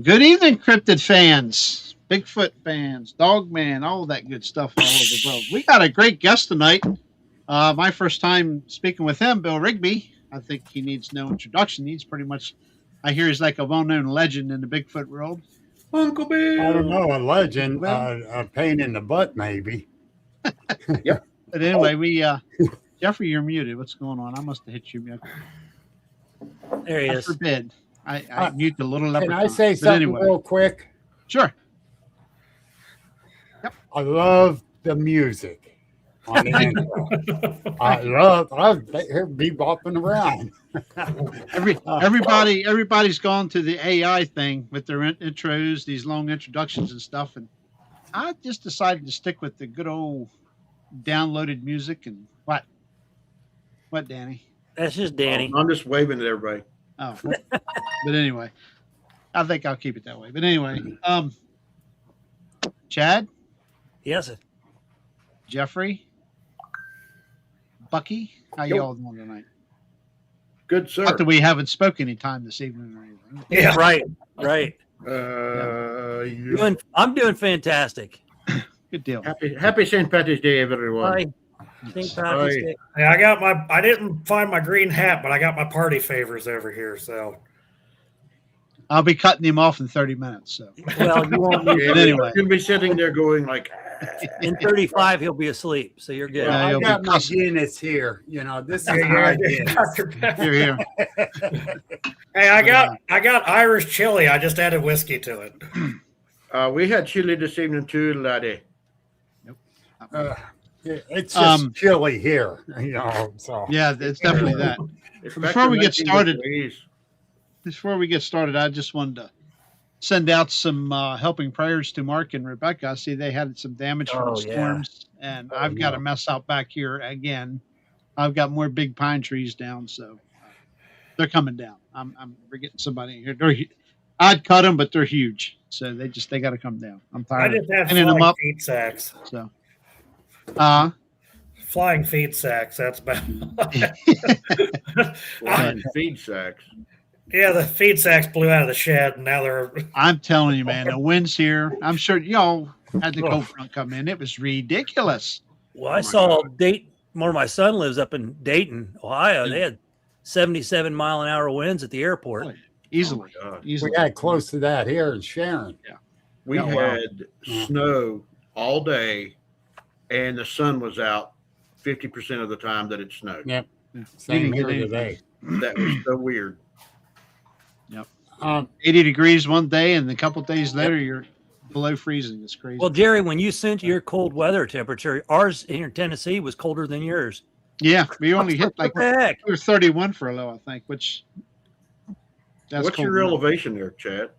Good evening, Cryptid fans, Bigfoot fans, Dogman, all that good stuff all over the world. We got a great guest tonight. My first time speaking with him, Bill Rigby. I think he needs no introduction. He's pretty much, I hear he's like a well-known legend in the Bigfoot world. Uncle Bill. I don't know, a legend, a pain in the butt, maybe. Yep. But anyway, Jeffrey, you're muted. What's going on? I must have hit you mute. There he I is. forbid. I mute the little Can leprechaun. I say But something anyway, real quick? Sure. I love the music on the intro. I be bopping around. Everybody's gone to the AI thing with their intros, these long introductions and stuff, and I just decided to stick with the good old downloaded music. And what, Danny? That's just Danny. I'm just waving at everybody. Oh, but anyway, I think I'll keep it that way. But anyway, Chad, Yes. Jeffrey, Bucky, how Yo. y'all doing tonight? Good, sir. Not that we haven't spoken any time this evening or anything. Yeah. Right. Right. I'm doing fantastic. Good deal. Happy St. Patrick's Day, everyone. St. Patrick's Day. Hey, I didn't find my green hat, but I got my party favors over here. So I'll be cutting him off in 30 minutes. So, Well, you won't need but anyway, You'll be sitting there going like, in 35 he'll be asleep, so you're good. Yeah, I you'll be got my cussing. Guinness here. You know, this is Yeah, my yeah, Guinness. Dr. Pepper. you're here. Hey, I got Irish chili. I just added whiskey to it. we had chili this evening too, laddie. It's just chilly here, you know. So Yeah, it's definitely that. It's Before back to we get 19 started- degrees. Before we get started, I just wanted to send out some helping prayers to Mark and Rebecca. I see they had some damage from Oh, the yeah. storms, and I've got a mess out back here again. I've got more big pine trees down, so they're coming down. We're getting somebody in here. I'd cut them, but they're huge, so they got to come down. I'm I tired of just have cleaning them flying up. feet sacks. So, Flying feet sacks. That's about. Flying feed sacks. Yeah, the feed sacks blew out of the shed, and now they're. I'm telling you, man, the wind's here. I'm sure y'all had the cold front come in. It was ridiculous. Well, I saw where my son lives up in Dayton, Ohio. They had 77 mile an hour winds at the airport. Easily. Oh my God. Easily. we got close to that here in Sharon. We Oh, wow. had snow all day, and the sun was out 50% of the time that it snowed. Yep. Yeah. Same You here didn't get today. That was so weird. 80 degrees one day, and a couple days later, you're below freezing. It's crazy. Well, Jerry, when you sent your cold weather temperature, ours here in Tennessee was colder than yours. Yeah, we only hit like What the heck? we were 31 for a low, I think. Which that's What's cold your enough. elevation there, Chad?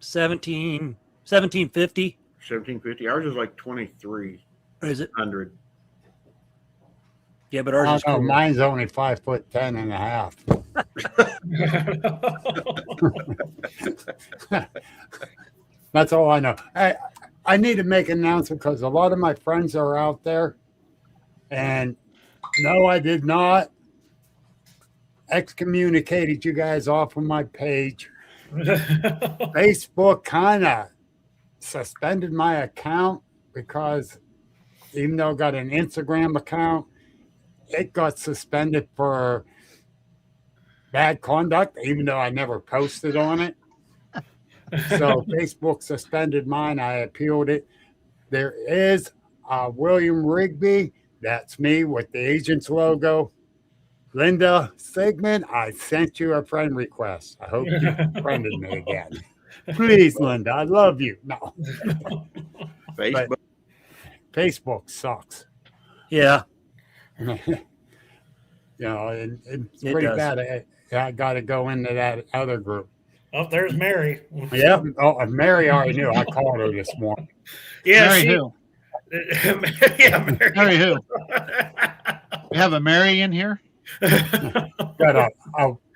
1750. 1750. Ours is like 2300. Or is it? Yeah, but ours Oh, is no, colder. mine's only 5'10" and a half. That's all I know. I need to make an announcement because a lot of my friends are out there. And no, I did not excommunicated you guys off of my page. Facebook kind of suspended my account because even though I got an Instagram account, it got suspended for bad conduct, even though I never posted on it. So Facebook suspended mine. I appealed it. There is William Rigby. That's me with the agent's logo. Linda Sigmund, I sent you a friend request. I hope you friended me again. Please, Linda, I love you. No, Facebook. But Facebook sucks. Yeah. You know, and it's It pretty does. bad. I got to go into that other group. Oh, there's Mary. Yep. Oh, Mary already knew. I called her this morning. Yeah, Mary she, who? yeah, Mary. Mary who? We have a Mary in here. Got a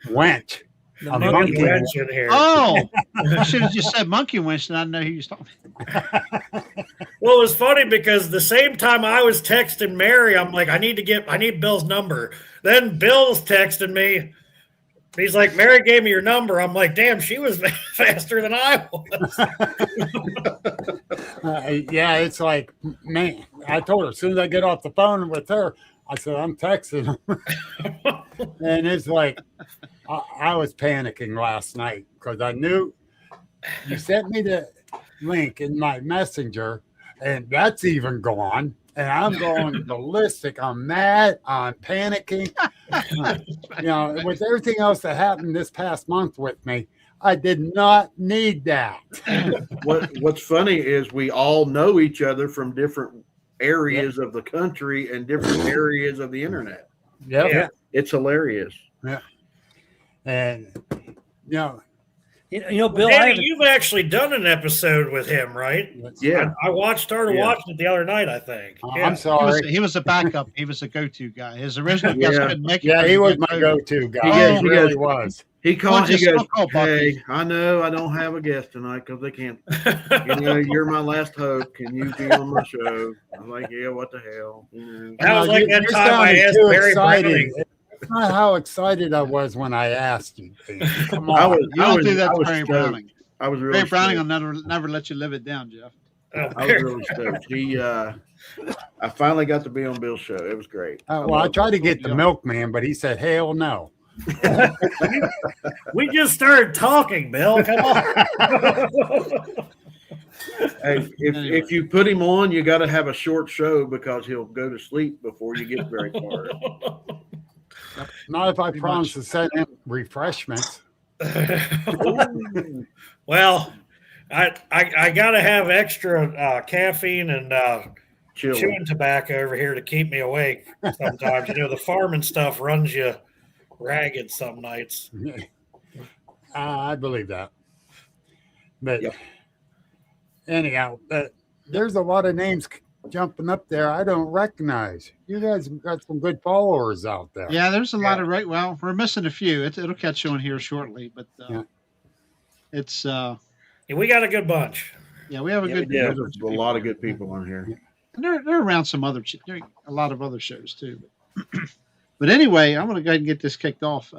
wench. The A monkey monkey. wrench. in here. Oh, I should have just said monkey winch, and I know who you're talking. Well, it was funny because the same time I was texting Mary, I'm like, I need Bill's number. Then Bill's texting me, He's like, Mary gave me your number. I'm like, damn, she was faster than I was. Yeah, it's like, man, I told her as soon as I get off the phone with her, I said, I'm texting her. And it's like, I was panicking last night because I knew you sent me the link in my messenger, and that's even gone. And I'm going ballistic. I'm mad. I'm panicking. With everything else that happened this past month with me, I did not need that. What's funny is we all know each other from different areas of the country and different areas of the internet. Yep. Yeah. It's hilarious. Yeah. And, Bill, Danny, you've actually done an episode with him, right? Yeah. I started watching it the other night, I think. I'm sorry. He was a backup. He was a go-to guy. His original guest couldn't make it. Yeah, he was my go-to guy. He really was. He called. He goes, call Bucky. "Hey, I know I don't have a guest tonight because they can't. You're my last hope. Can you be on my show?" I'm like, "Yeah, what the hell?" That was like that time I asked Barry Browning. It's not how excited I was when I asked you. Come on. You don't do that to Barry Browning. I was really Barry Browning will never let you live it down, Jeff. I was really stoked. I finally got to be on Bill's show. It was great. I tried to get the milkman, but he said, "Hell no." We just started talking, Bill. Come on. Hey, if you put him on, you got to have a short show because he'll go to sleep before you get very far. Not if I promise to send him refreshments. Well, I got to have extra caffeine and chewing tobacco over here to keep me awake sometimes. The farming stuff runs you ragged some nights. I believe that. But anyhow, there's a lot of names jumping up there I don't recognize. You guys got some good followers out there. Yeah, there's a lot of well, we're missing a few. It'll catch on here shortly, but it's we got a good bunch. Yeah, we have a good. There's a lot of good people on here. And they're around some other. There are a lot of other shows too. But anyway, I'm going to go ahead and get this kicked off.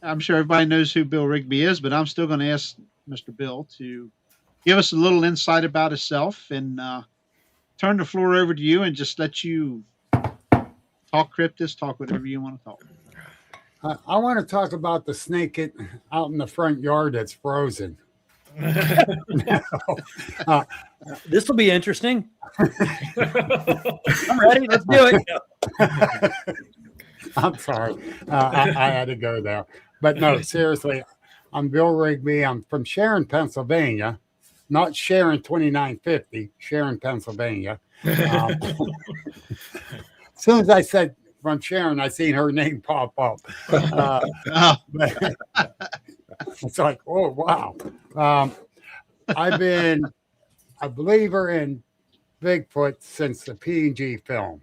I'm sure everybody knows who Bill Rigby is, but I'm still going to ask Mr. Bill to give us a little insight about himself and turn the floor over to you and just let you talk cryptids, talk whatever you want to talk. I want to talk about the snake out in the front yard that's frozen. This will be interesting. I'm ready. Let's do it. I'm sorry. I had to go there. But no, seriously, I'm Bill Rigby. I'm from Sharon, Pennsylvania. Not Sharon 2950, Sharon, Pennsylvania. As soon as I said from Sharon, I seen her name pop up. It's like, oh, wow. I've been a believer in Bigfoot since the P&G film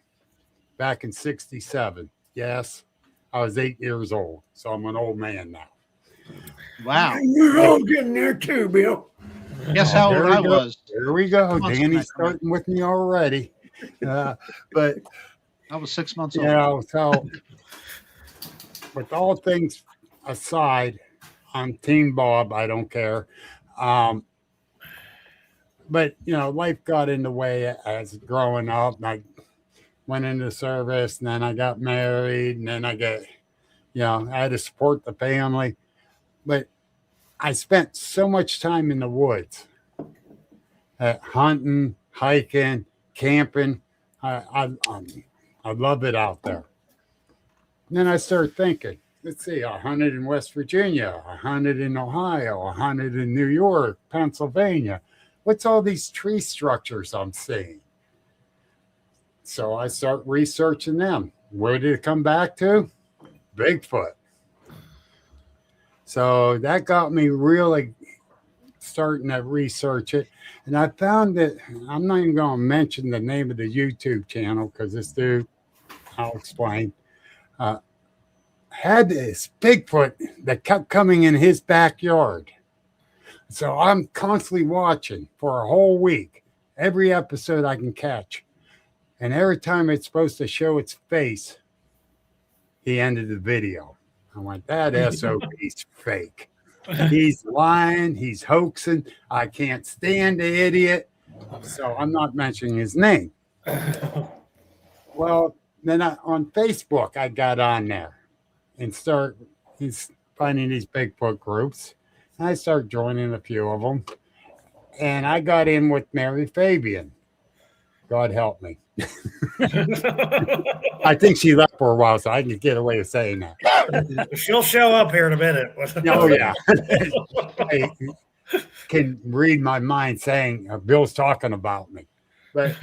back in 1967. Yes, I was 8 years old, so I'm an old man now. Wow. You're all getting there too, Bill. Guess how old I was. There we go. Danny's starting with me already. But I was 6 months old. So with all things aside, I'm Team Bob. I don't care. But, life got in the way as growing up. I went into service, and then I got married, and then I had to support the family. But I spent so much time in the woods, hunting, hiking, camping. I love it out there. And then I started thinking, let's see, I hunted in West Virginia, I hunted in Ohio, I hunted in New York, Pennsylvania. What's all these tree structures I'm seeing? So I start researching them. Where did it come back to? Bigfoot. So that got me really starting to research it. And I found that, I'm not even going to mention the name of the YouTube channel because this dude, I'll explain, had this Bigfoot that kept coming in his backyard. So I'm constantly watching for a whole week, every episode I can catch. And every time it's supposed to show its face, he ended the video. I went, that SOB's fake. He's lying. He's hoaxing. I can't stand the idiot. So I'm not mentioning his name. Well, then on Facebook, I got on there and he's finding these Bigfoot groups. I started joining a few of them. And I got in with Mary Fabian. God help me. I think she left for a while, so I can get away with saying that. She'll show up here in a minute. Oh, yeah. I can read my mind saying Bill's talking about me. But,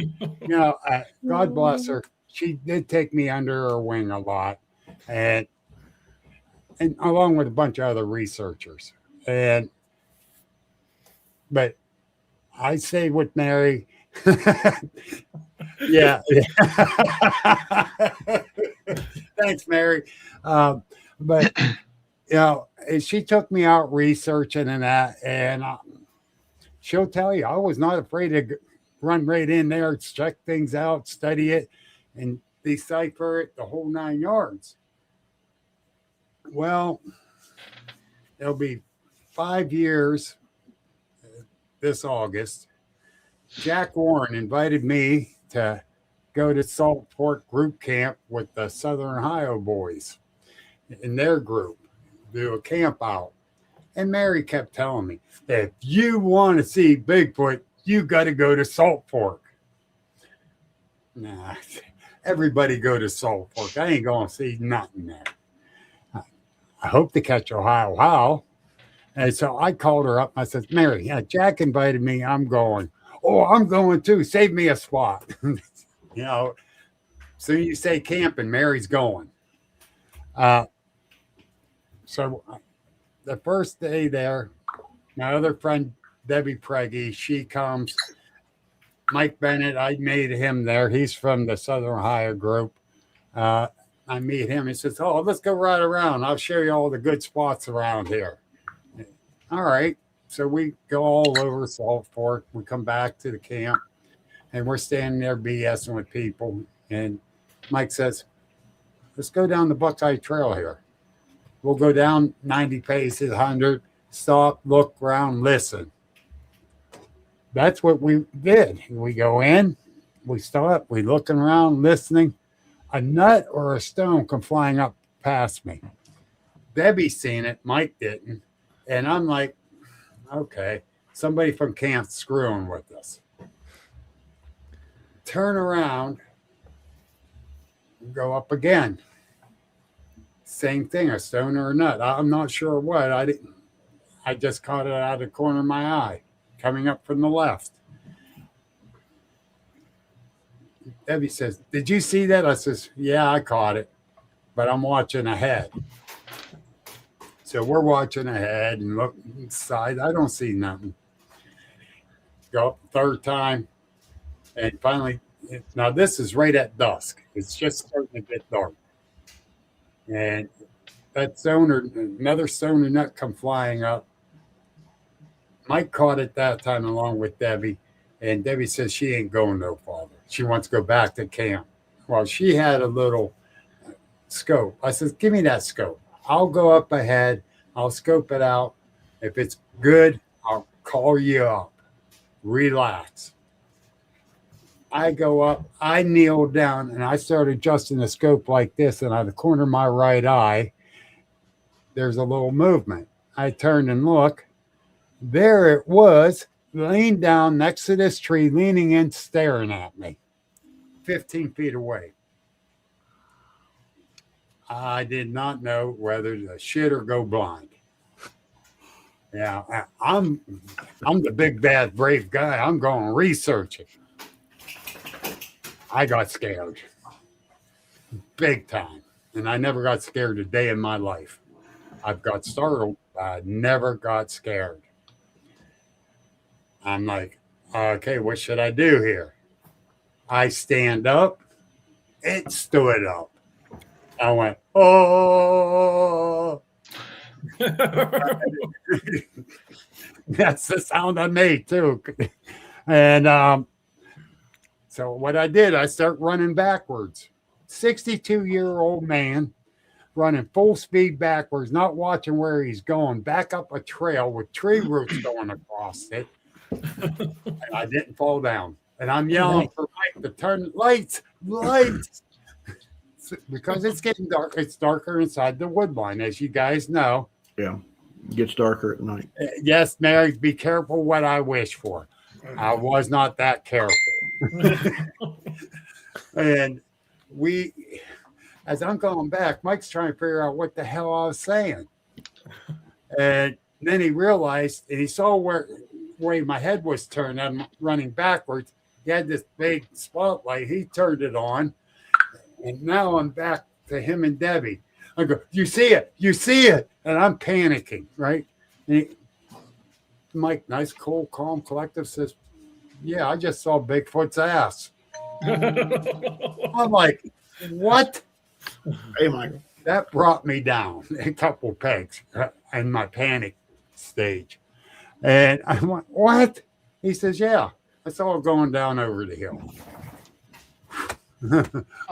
God bless her. She did take me under her wing a lot. And along with a bunch of other researchers. But I stayed with Mary. Yeah. Thanks, Mary. But she took me out researching and that, and she'll tell you I was not afraid to run right in there, check things out, study it, and decipher it, the whole 9 yards. Well, it'll be 5 years this August. Jack Warren invited me to go to Salt Fork Group Camp with the Southern Ohio boys in their group, do a camp out. And Mary kept telling me, if you want to see Bigfoot, you got to go to Salt Fork. Nah, everybody go to Salt Fork. I ain't going to see nothing there. I hope to catch Ohio How. And so I called her up. I said, Mary, Jack invited me. I'm going. Oh, I'm going too. Save me a spot. Soon you say camping, Mary's going. So the first day there, my other friend, Debbie Preggy, she comes. Mike Bennett, I made him there. He's from the Southern Ohio group. I meet him. He says, oh, let's go right around. I'll show you all the good spots around here. All right. So we go all over Salt Fork. We come back to the camp, and we're standing there BSing with people. And Mike says, let's go down the Buckeye Trail here. We'll go down 90 paces, 100, stop, look around, listen. That's what we did. We go in, we stop, we looking around, listening. A nut or a stone come flying up past me. Debbie seen it, Mike didn't. And I'm like, okay, somebody from camp screwing with us. Turn around, go up again. Same thing, a stone or a nut. I'm not sure what. I just caught it out of the corner of my eye, coming up from the left. Debbie says, did you see that? I says, yeah, I caught it, but I'm watching ahead. So we're watching ahead and look inside. I don't see nothing. Go up the third time. And finally, now this is right at dusk. It's just starting to get dark. And that stone or another stone or nut come flying up. Mike caught it that time along with Debbie. And Debbie says she ain't going no farther. She wants to go back to camp. Well, she had a little scope. I said, give me that scope. I'll go up ahead. I'll scope it out. If it's good, I'll call you up. Relax. I go up. I kneel down, and I start adjusting the scope like this. And out of the corner of my right eye, there's a little movement. I turned and look. There it was, laying down next to this tree, leaning in, staring at me, 15 feet away. I did not know whether to shit or go blind. Yeah, I'm the big, bad, brave guy. I'm going researching. I got scared. Big time. And I never got scared a day in my life. I've got startled, but I never got scared. I'm like, okay, what should I do here? I stand up. It stood up. I went, oh. That's the sound I made too. And so what I did, I start running backwards. 62-year-old man running full speed backwards, not watching where he's going, back up a trail with tree roots going across it. And I didn't fall down. And I'm yelling for Mike to turn lights, because it's getting dark. It's darker inside the wood line, as you guys know. Yeah. It gets darker at night. Yes, Mary, be careful what I wish for. I was not that careful. And as I'm going back, Mike's trying to figure out what the hell I was saying. And then he realized, and he saw where my head was turned. I'm running backwards. He had this big spotlight. He turned it on. And now I'm back to him and Debbie. I go, you see it. And I'm panicking, right? And Mike, nice, cool, calm, collective, says, yeah, I just saw Bigfoot's ass. I'm like, what? Hey, Mike. That brought me down a couple pegs in my panic stage. And I went, what? He says, yeah, I saw it going down over the hill.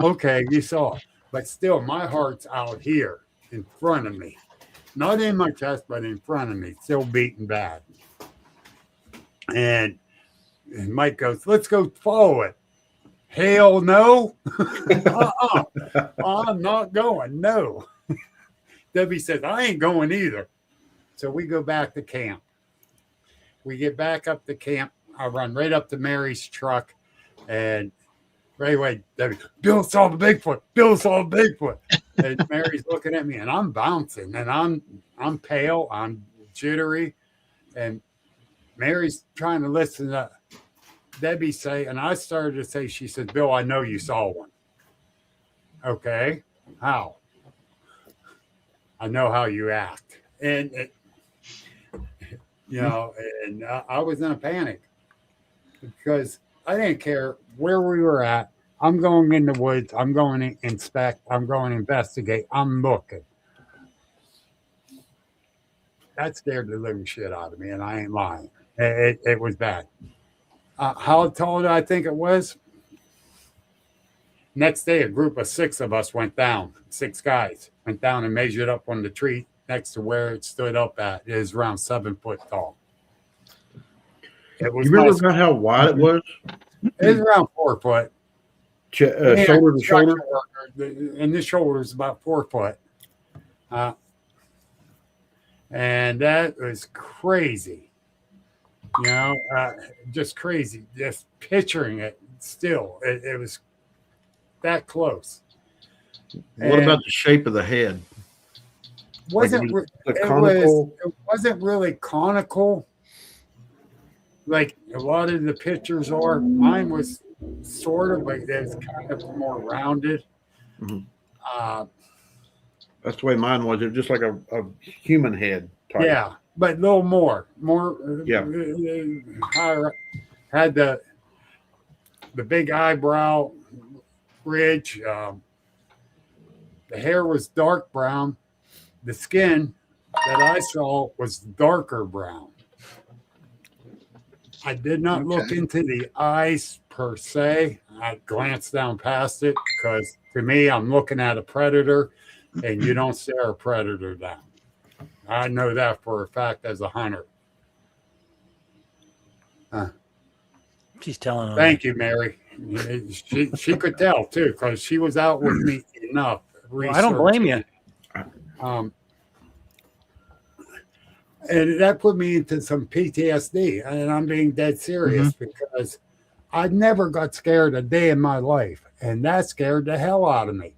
Okay, you saw it. But still, my heart's out here in front of me. Not in my chest, but in front of me, still beating bad. And Mike goes, let's go follow it. Hell no. I'm not going. No. Debbie says, I ain't going either. So we go back to camp. We get back up to camp. I run right up to Mary's truck. And right away, Debbie, Bill saw the Bigfoot. And Mary's looking at me, and I'm bouncing. And I'm pale. I'm jittery. And Mary's trying to listen to Debbie say, and I started to say, she said, Bill, I know you saw one. Okay. How? I know how you act. And, and I was in a panic because I didn't care where we were at. I'm going in the woods. I'm going to inspect. I'm going to investigate. I'm looking. That scared the living shit out of me, and I ain't lying. It was bad. How tall did I think it was? Next day, a group of 6 of us went down. 6 guys went down and measured up on the tree next to where it stood up at. It is around 7 foot tall. It was. You remember about how wide it was? It was around 4 foot. Shoulder to shoulder? And the shoulder is about 4 foot. And that was crazy. Just crazy. Just picturing it still. It was that close. What about the shape of the head? It wasn't really conical like a lot of the pictures are. Mine was sort of, but it was kind of more rounded. Mm-hmm. That's the way mine was. It was just like a human head type. Yeah, but a little more higher. Had the big eyebrow ridge. The hair was dark brown. The skin that I saw was darker brown. I did not look into the eyes per se. I glanced down past it because to me, I'm looking at a predator, and you don't stare a predator down. I know that for a fact as a hunter. She's telling. Thank you, Mary. She could tell too because she was out with me enough. Well, I don't blame you. And that put me into some PTSD, and I'm being dead serious because I never got scared a day in my life, and that scared the hell out of me.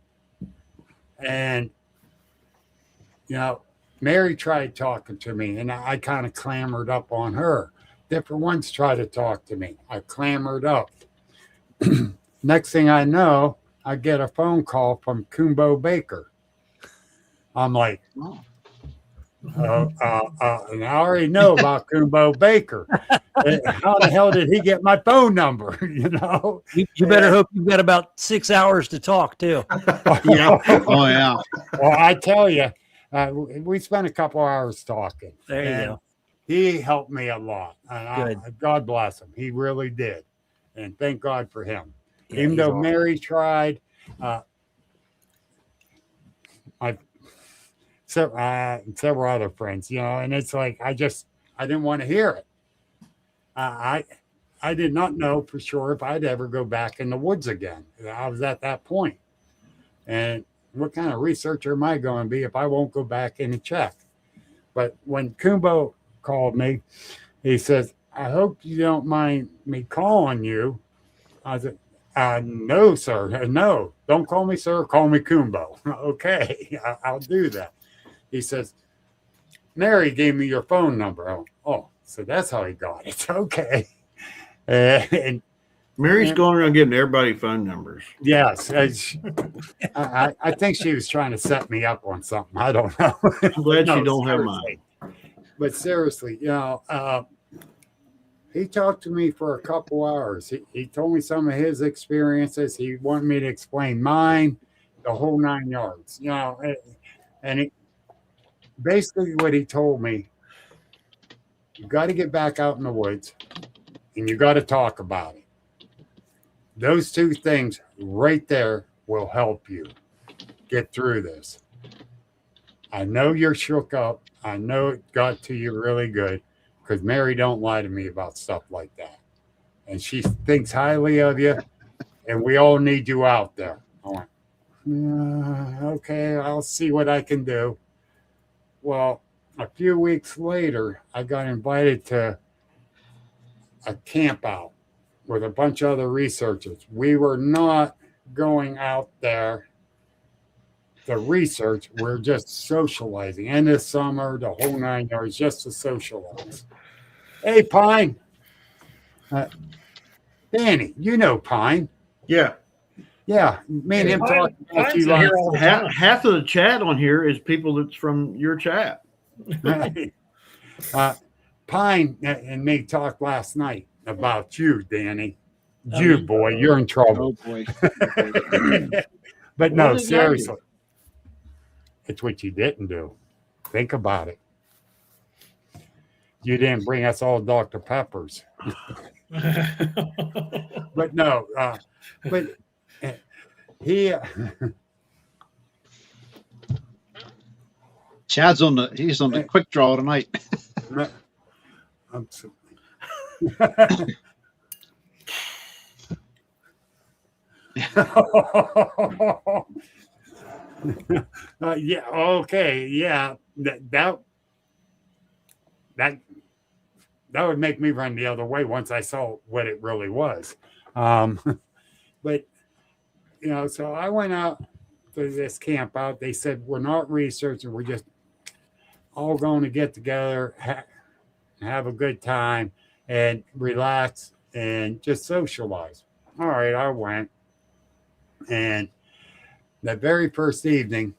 And Mary tried talking to me, and I kind of clambered up on her. Different ones tried to talk to me. I clambered up. Next thing I know, I get a phone call from Kumbo Baker. I'm like, and I already know about Kumbo Baker. How the hell did he get my phone number? You better hope you've got about 6 hours to talk too. Yeah. Oh yeah. Well, I tell you, we spent a couple hours talking. There you go. He helped me a lot. And Good. God bless him. He really did. And thank God for him. Yeah, Even though awesome. Mary tried, several other friends, and it's like I didn't want to hear it. I did not know for sure if I'd ever go back in the woods again. I was at that point. And what kind of researcher am I going to be if I won't go back in and check? But when Kumbo called me, he says, I hope you don't mind me calling you. I said, no, sir. No, don't call me sir. Call me Kumbo. Okay, I'll do that. He says, Mary gave me your phone number. Oh, so that's how he got it. Okay. And Mary's going around giving everybody phone numbers. yes, I think she was trying to set me up on something. I don't know. I'm glad you don't have mine. But seriously, he talked to me for a couple hours. He told me some of his experiences. He wanted me to explain mine, the whole 9 yards. And basically what he told me, you got to get back out in the woods and you got to talk about it. Those two things right there will help you get through this. I know you're shook up. I know it got to you really good because Mary don't lie to me about stuff like that. And she thinks highly of you, and we all need you out there. I went, okay, I'll see what I can do. Well, a few weeks later, I got invited to a camp out with a bunch of other researchers. We were not going out there to research. We're just socializing. End of summer, the whole 9 yards, just to socialize. Hey, Pine. Danny, you know Pine. Yeah. Yeah, me and him talked about you. Half of the chat on here is people that's from your chat. Pine and me talked last night about you, Danny. You, boy, you're in trouble. Oh boy. But no, seriously. It's what you didn't do. Think about it. You didn't bring us all Dr. Peppers. But no, but he Chad's he's on the quick draw tonight. Yeah, okay, yeah. That would make me run the other way once I saw what it really was. But so I went out to this camp out. They said we're not researching, we're just all going to get together, have a good time, and relax and just socialize. All right, I went, and the very first evening,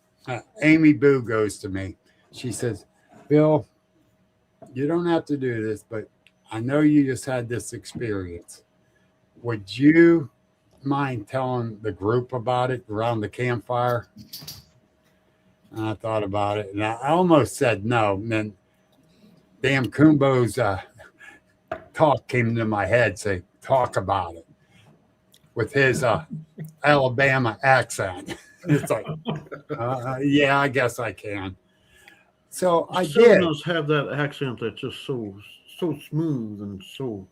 Amy Boo goes to me. She says, Bill, you don't have to do this, but I know you just had this experience. Would you mind telling the group about it around the campfire? And I thought about it, and I almost said no. And then damn Kumbo's talk came into my head, say, talk about it, with his Alabama accent. It's like, yeah, I guess I can. So I did. Southerners have that accent that's just so smooth and so.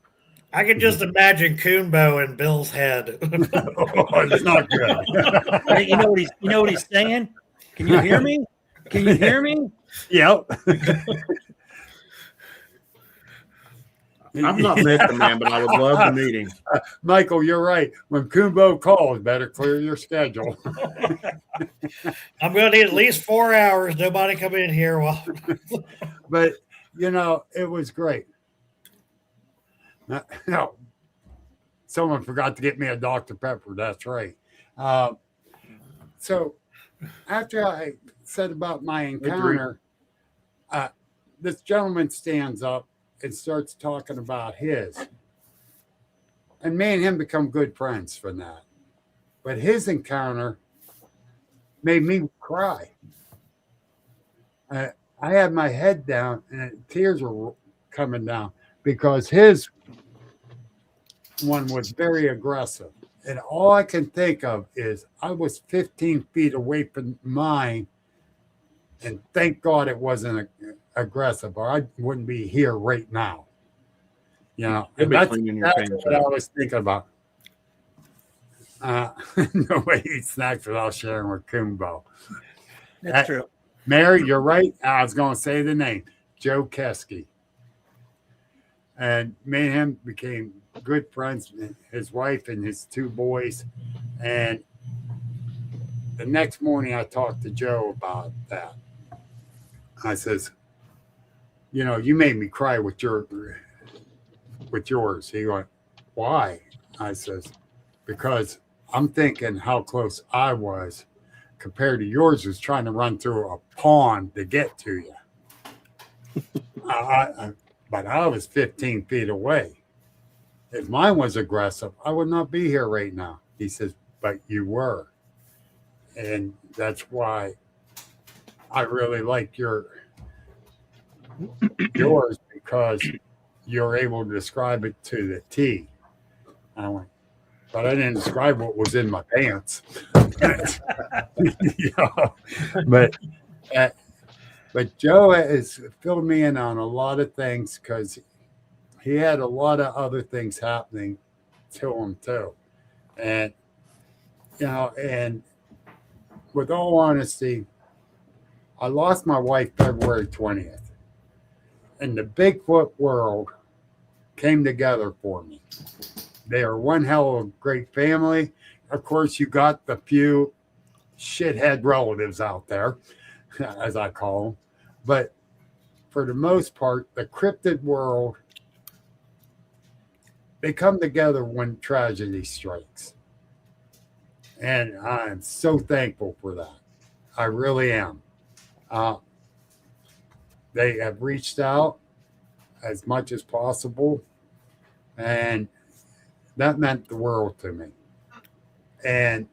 I can just imagine Kumbo in Bill's head. It's not good. Hey, you know what he's saying? Can you hear me? Can you hear me? Yep. I've not met the man, but I would love to meet him. Michael, you're right. When Kumbo calls, better clear your schedule. I'm going to need at least 4 hours. Nobody come in here. Well, But, it was great. No, someone forgot to get me a Dr. Pepper. That's right. So after I said about my encounter, this gentleman stands up and starts talking about his. And me and him become good friends from that. But his encounter made me cry. I had my head down and tears were coming down because his one was very aggressive. And all I can think of is I was 15 feet away from mine, And thank God it wasn't aggressive, or I wouldn't be here right now. You know, You'll and be that's cleaning your what pants I out. was thinking about. Nobody eats snacks without sharing with Kumbo. That's true. Mary, you're right. I was going to say the name, Joe Kesky. And me and him became good friends, his wife and his 2 boys. And the next morning I talked to Joe about that. I says, you know, you made me cry with yours. He went, why? I says, because I'm thinking how close I was compared to yours was trying to run through a pond to get to you. But I was 15 feet away. If mine was aggressive, I would not be here right now. He says, but you were. And that's why I really like yours, because you're able to describe it to the T. I went, but I didn't describe what was in my pants. You know, but Joe has filled me in on a lot of things because he had a lot of other things happening to him too. And, you know, and with all honesty, I lost my wife February 20th. And the Bigfoot world came together for me. They are one hell of a great family. Of course, you got the few shithead relatives out there, as I call them. But for the most part, the cryptid world, they come together when tragedy strikes. And I'm so thankful for that. I really am. They have reached out as much as possible, and that meant the world to me. And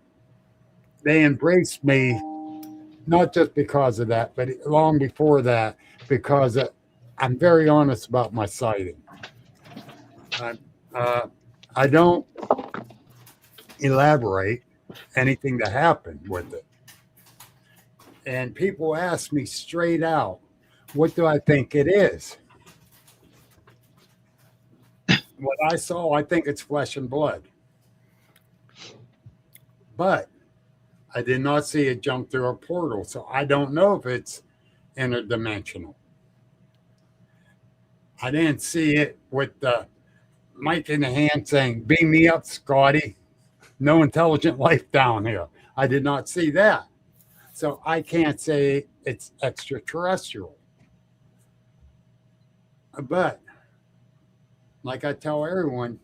they embraced me, not just because of that, but long before that, because I'm very honest about my sighting. I don't elaborate anything that happened with it. And people ask me straight out, what do I think it is? What I saw, I think it's flesh and blood. But I did not see it jump through a portal, so I don't know if it's interdimensional. I didn't see it with the mic in the hand saying, beam me up, Scotty. No intelligent life down here. I did not see that. So I can't say it's extraterrestrial. But like I tell everyone,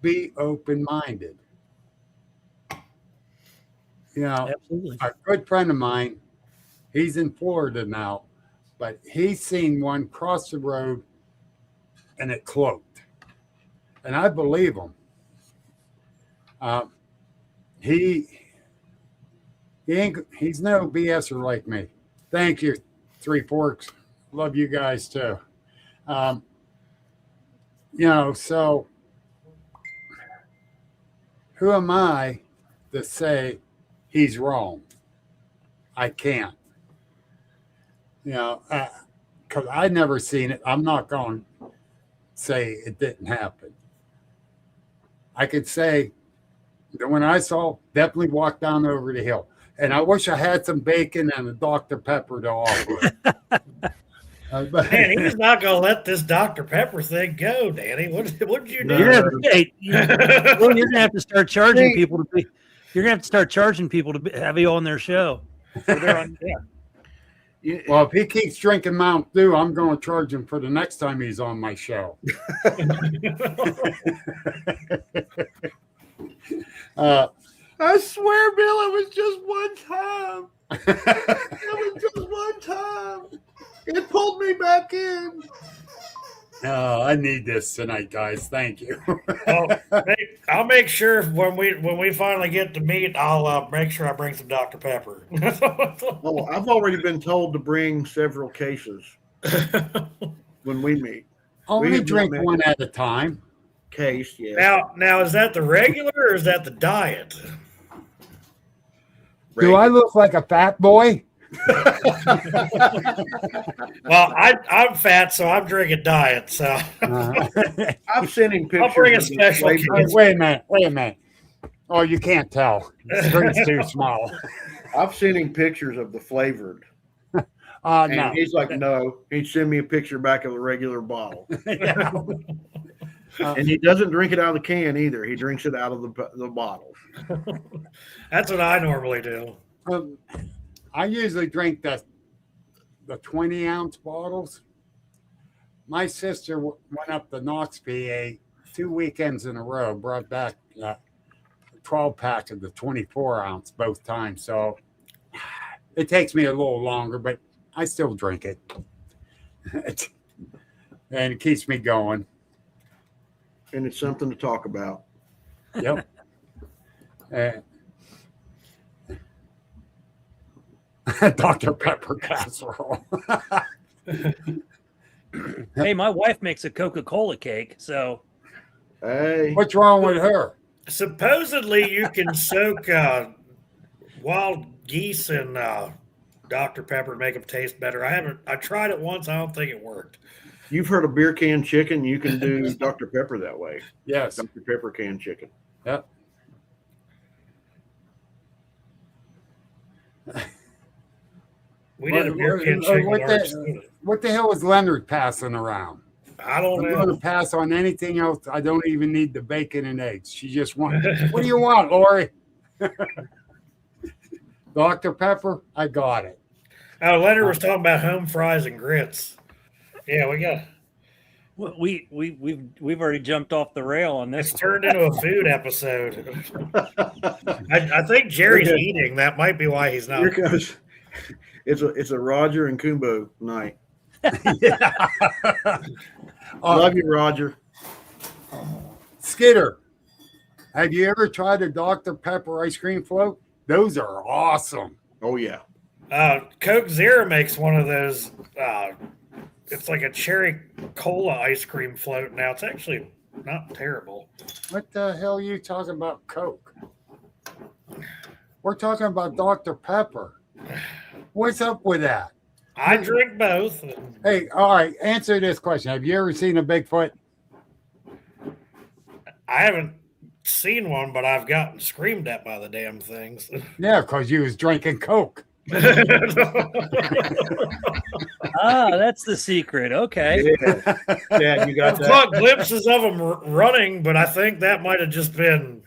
be open-minded. You know, Absolutely. a good friend of mine, he's in Florida now, but he's seen one cross the road and it cloaked. And I believe him. He's no BSer like me. Thank you, Three Forks. Love you guys too. You know, so who am I to say he's wrong? I can't. You know, because I never seen it. I'm not going to say it didn't happen. I could say that when I saw, definitely walked down over the hill. And I wish I had some bacon and a Dr. Pepper to offer. Man, he's not going to let this Dr. Pepper thing go, Danny. What did you do? You're gonna have to start charging people to be. You're gonna have to start charging people to have you on their show. Well, if he keeps drinking Mount Dew, I'm going to charge him for the next time he's on my show. I swear, Bill, it was just one time. It was just one time. It pulled me back in. Oh, I need this tonight, guys. Thank you. I'll make sure when we finally get to meet, I'll make sure I bring some Dr. Pepper. Oh, I've already been told to bring several cases when we meet. Only drink one at a time. Case, yeah. Now is that the regular or is that the diet? Do I look like a fat boy? Well, I'm fat, so I'm drinking diet. So I've sent him pictures. I'll bring a of the special flavored- case. Wait a minute. Oh, you can't tell. The screen's too small. I've sent him pictures of the flavored. And No. he's like, no. He'd send me a picture back of the regular bottle. Yeah. And he doesn't drink it out of the can either. He drinks it out of the bottle. That's what I normally do. I usually drink the 20-ounce bottles. My sister went up to Knox, PA 2 weekends in a row, brought back a 12-pack of the 24-ounce both times. So it takes me a little longer, but I still drink it. And it keeps me going. And it's something to talk about. Yep. Dr. Pepper casserole. Hey, my wife makes a Coca-Cola cake, so Hey. What's wrong with her? Supposedly, you can soak wild geese in Dr. Pepper and make them taste better. I tried it once. I don't think it worked. You've heard of beer can chicken. You can do Dr. Pepper that way. Yes. Dr. Pepper can chicken. Yep. We did a beer can chicken. What the hell is Leonard passing around? I don't I'm going know. to pass on anything else. I don't even need the bacon and eggs. She just wants, what do you want, Lori? Dr. Pepper, I got it. Oh, Leonard was talking about home fries and grits. Yeah, we got. we've already jumped off the rail on this. It's turned into a food episode. I think Jerry's eating. That might be why he's not. Here goes. It's a Roger and Kumbo night. Love you, Roger. Skidder, have you ever tried a Dr. Pepper ice cream float? Those are awesome. Oh yeah. Coke Zero makes one of those. It's like a cherry cola ice cream float now. It's actually not terrible. What the hell are you talking about, Coke? We're talking about Dr. Pepper. What's up with that? I drink both. Hey, all right, answer this question. Have you ever seen a Bigfoot? I haven't seen one, but I've gotten screamed at by the damn things. Yeah, because you was drinking Coke. That's the secret. Okay. Yeah, Dad, you got I've that. caught glimpses of them running, but I think that might have just been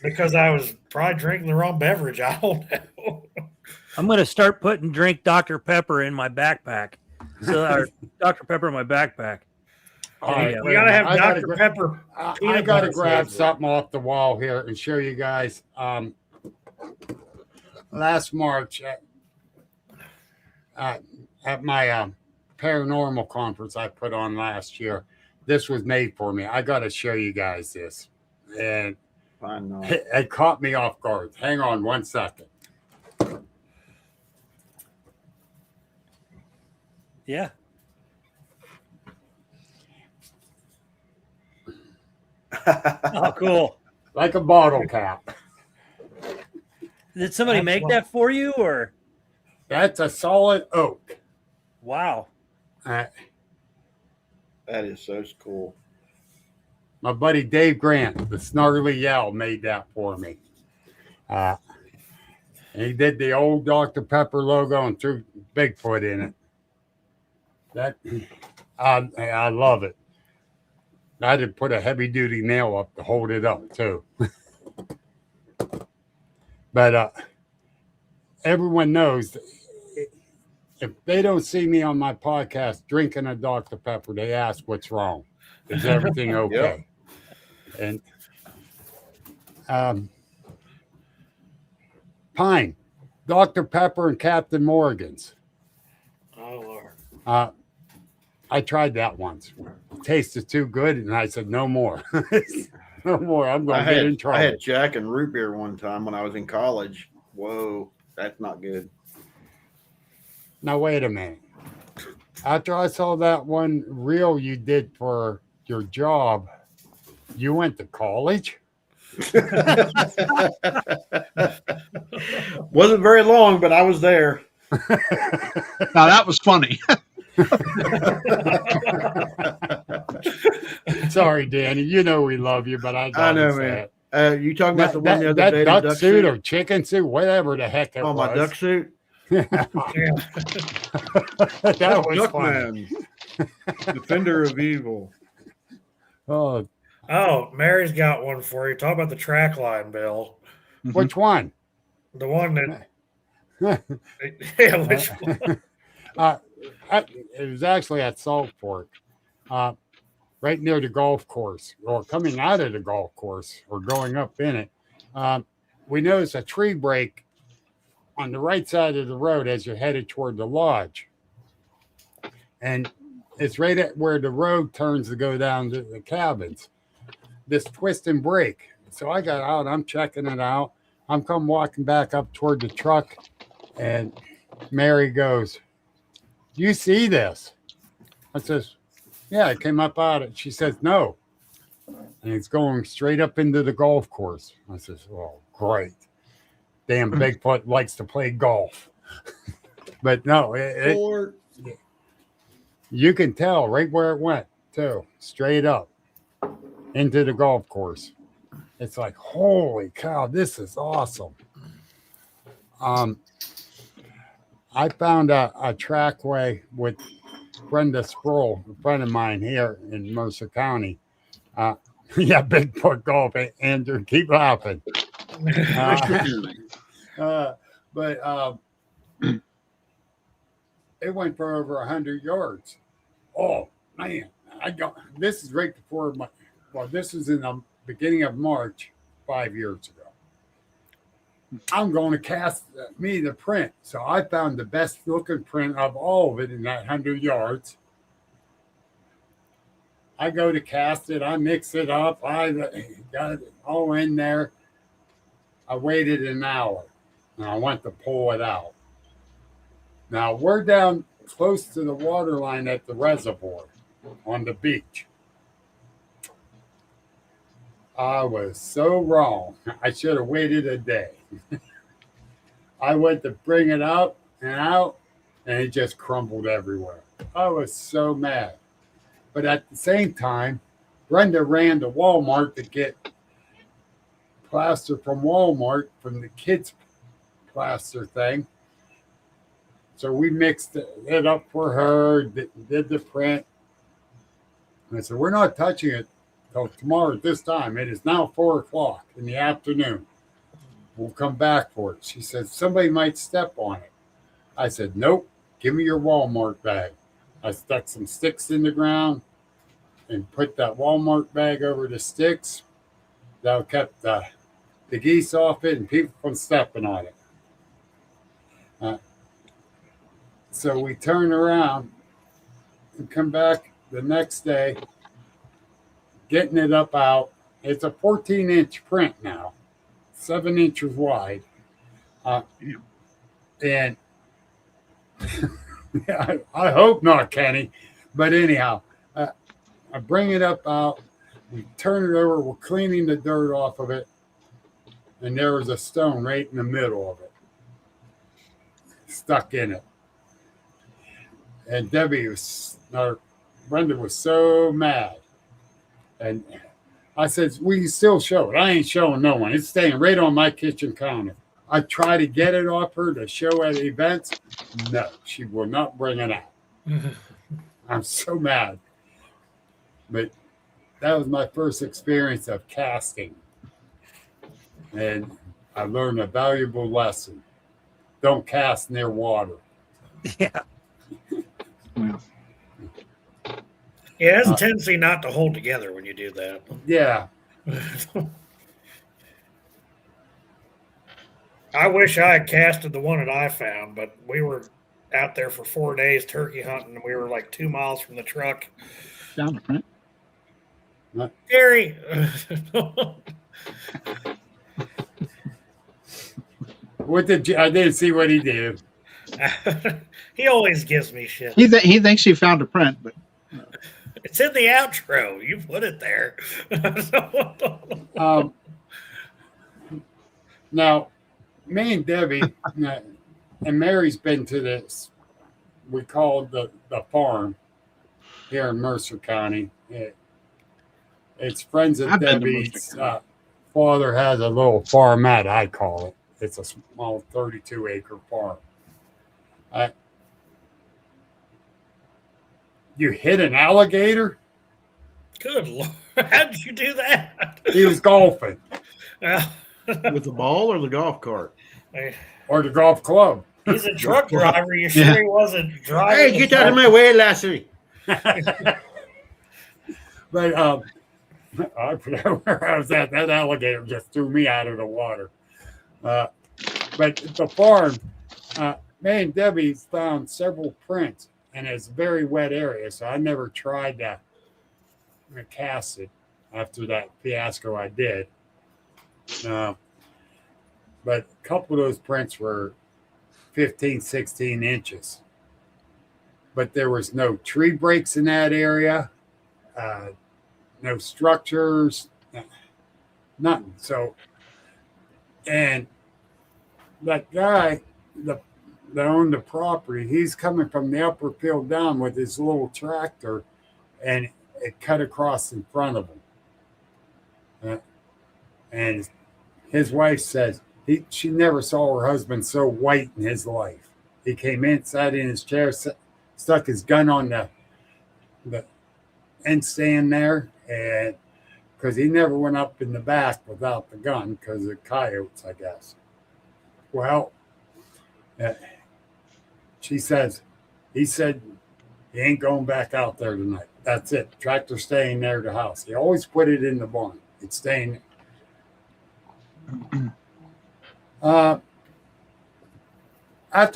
because I was probably drinking the wrong beverage. I don't know. I'm going to start putting drink Dr. Pepper in my backpack. So, or Dr. Pepper in my backpack. All right, We gotta have I gotta Dr. Pepper. I peanut got to butter grab flavor. something off the wall here and show you guys. Last March at my paranormal conference I put on last year, this was made for me. I got to show you guys this. And Fine, no. it caught me off guard. Hang on 1 second. Yeah. Oh, cool. Like a bottle cap. Did somebody make that for you, or? That's a solid oak. Wow. That is so cool. My buddy Dave Grant, the Snarly Yell, made that for me. And he did the old Dr. Pepper logo and threw Bigfoot in it. That I love it. I had to put a heavy duty nail up to hold it up too. But everyone knows if they don't see me on my podcast drinking a Dr. Pepper, they ask what's wrong. Is everything okay? And Pine, Dr. Pepper and Captain Morgan's. Oh Lord. I tried that once. It tasted too good, and I said, no more. No more. I'm going to get in trouble. I had Jack and root beer one time when I was in college. Whoa, that's not good. Now, wait a minute. After I saw that one reel you did for your job, you went to college? Wasn't very long, but I was there. Now that was funny. Sorry, Danny. You know we love you, but I know, say man. it. You talking about the one the other day? That The duck suit or chicken suit, whatever the heck it Oh, was. my duck suit. Yeah. That was Duckman, defender of evil. Oh, Oh, Mary's got one for you. Talk about the track line, Bill. which one? The one that. Yeah, which one? It was actually at Salt Fork, right near the golf course, or coming out of the golf course, or going up in it. We noticed a tree break on the right side of the road as you're headed toward the lodge. And it's right at where the road turns to go down to the cabins. This twist and break. So I got out, I'm checking it out. I'm come walking back up toward the truck, and Mary goes, "You see this?" I says, "Yeah, it came up out of it." She says, "No." And it's going straight up into the golf course. I says, "Oh, great. Damn Bigfoot likes to play golf." But no, you can tell right where it went, too, straight up into the golf course. It's like, holy cow, this is awesome. I found a trackway with Brenda Sproul, a friend of mine here in Mercer County. Yeah, Bigfoot golf. Andrew, keep laughing. But it went for over 100 yards. Oh, man. This is right before this was in the beginning of March 5 years ago. I'm going to cast me the print. So I found the best looking print of all of it in that 100 yards. I go to cast it. I mix it up. I got it all in there. I waited an hour, and I went to pull it out. Now, we're down close to the water line at the reservoir on the beach. I was so wrong. I should have waited a day. I went to bring it up and it just crumbled everywhere. I was so mad. But at the same time, Brenda ran to Walmart to get plaster from Walmart from the kids' plaster thing. So we mixed it up for her, did the print. And I said, "We're not touching it till tomorrow at this time. It is now 4:00 in the afternoon. We'll come back for it." She said, "Somebody might step on it." I said, "Nope, give me your Walmart bag." I stuck some sticks in the ground and put that Walmart bag over the sticks. That kept the geese off it and people from stepping on it. So we turn around and come back the next day, getting it up out. It's a 14-inch print now, 7 inches wide. And I hope not, Kenny. But anyhow, I bring it up out. We turn it over. We're cleaning the dirt off of it. And there was a stone right in the middle of it, stuck in it. And Brenda was so mad. And I said, "We can still show it." "I ain't showing no one. It's staying right on my kitchen counter." I try to get it off her to show at events. No, she will not bring it out. I'm so mad. But that was my first experience of casting. And I learned a valuable lesson. Don't cast near water. Yeah. Yeah, it has a tendency not to hold together when you do that. Yeah. I wish I had casted the one that I found, but we were out there for 4 days turkey hunting, and we were like 2 miles from the truck. Down the print. Gary. I didn't see what he did. He always gives me shit. He thinks he found a print, but It's in the outro. You put it there. Now, me and Debbie, and Mary's been to this. We call it the farm here in Mercer County. It's friends of I've been to Debbie's. Mercer County. Father has a little farmette, I call it. It's a small 32-acre farm. You hit an alligator? Good Lord. How did you do that? He was golfing. With the ball or the golf cart? Or the golf club. He's a truck driver. You sure he wasn't driving? Hey, get out of my way, Lassie. But I forgot where I was at. That alligator just threw me out of the water. But the farm, me and Debbie found several prints, and it's a very wet area, so I never tried to cast it after that fiasco I did. But a couple of those prints were 15, 16 inches. But there was no tree breaks in that area, no structures, nothing. So, and that guy that owned the property, he's coming from the upper field down with his little tractor, and it cut across in front of him. And his wife says she never saw her husband so white in his life. He came in, sat in his chair, stuck his gun on the end stand there, and because he never went up in the back without the gun because of coyotes, I guess. Well, he said he ain't going back out there tonight. That's it. Tractor staying there at the house. He always put it in the barn. It's staying. After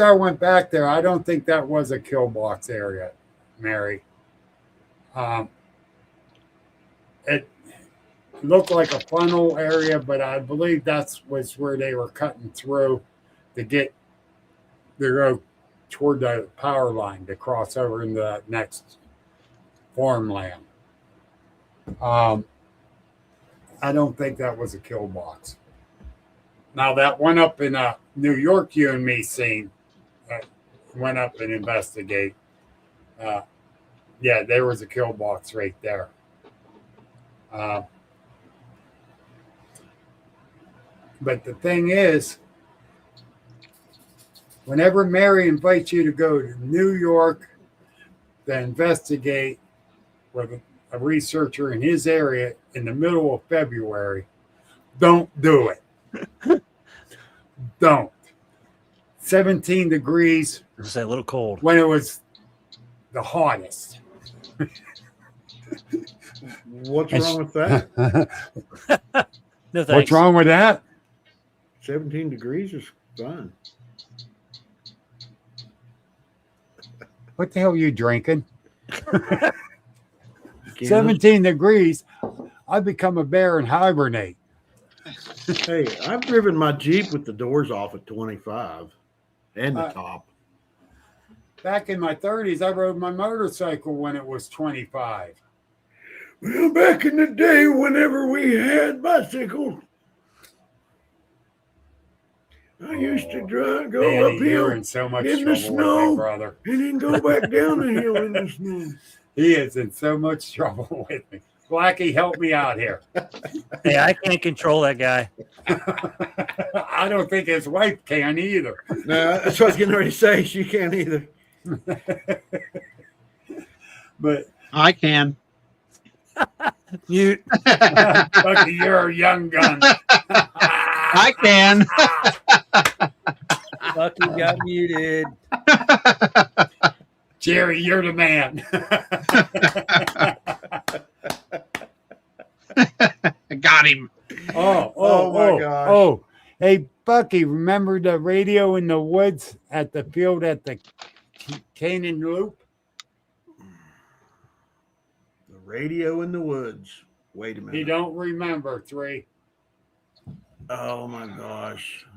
I went back there, I don't think that was a kill box area, Mary. It looked like a funnel area, but I believe was where they were cutting through to go toward the power line to cross over into the next farmland. I don't think that was a kill box. Now that one up in New York, you and me seen, went up and investigate. Yeah, there was a kill box right there. But the thing is, whenever Mary invites you to go to New York to investigate with a researcher in his area in the middle of February, don't do it. Don't. 17 degrees. It's a little cold. When it was the hottest. What's wrong with that? No thanks. What's wrong with that? 17 degrees is fine. What the hell are you drinking? 17 degrees. I become a bear and hibernate. Hey, I've driven my Jeep with the doors off at 25 and the top. Back in my 30s, I rode my motorcycle when it was 25. Well, back in the day, whenever we had bicycles, I used to go Danny, uphill you're in so much in trouble the snow, with me, brother. and then go back down the hill in the snow. He is in so much trouble with me. Blackie, help me out here. Hey, I can't control that guy. I don't think his wife can either. No, that's what I was getting ready to say. She can't either. But I can. You Bucky, you're a young gun. I can. Bucky got muted. Jerry, you're the man. I got him. Oh, my gosh. Oh, hey, Bucky, remember the radio in the woods at the field at the Canaan Loop? The radio in the woods. Wait a minute. You don't remember, 3. Oh, my gosh.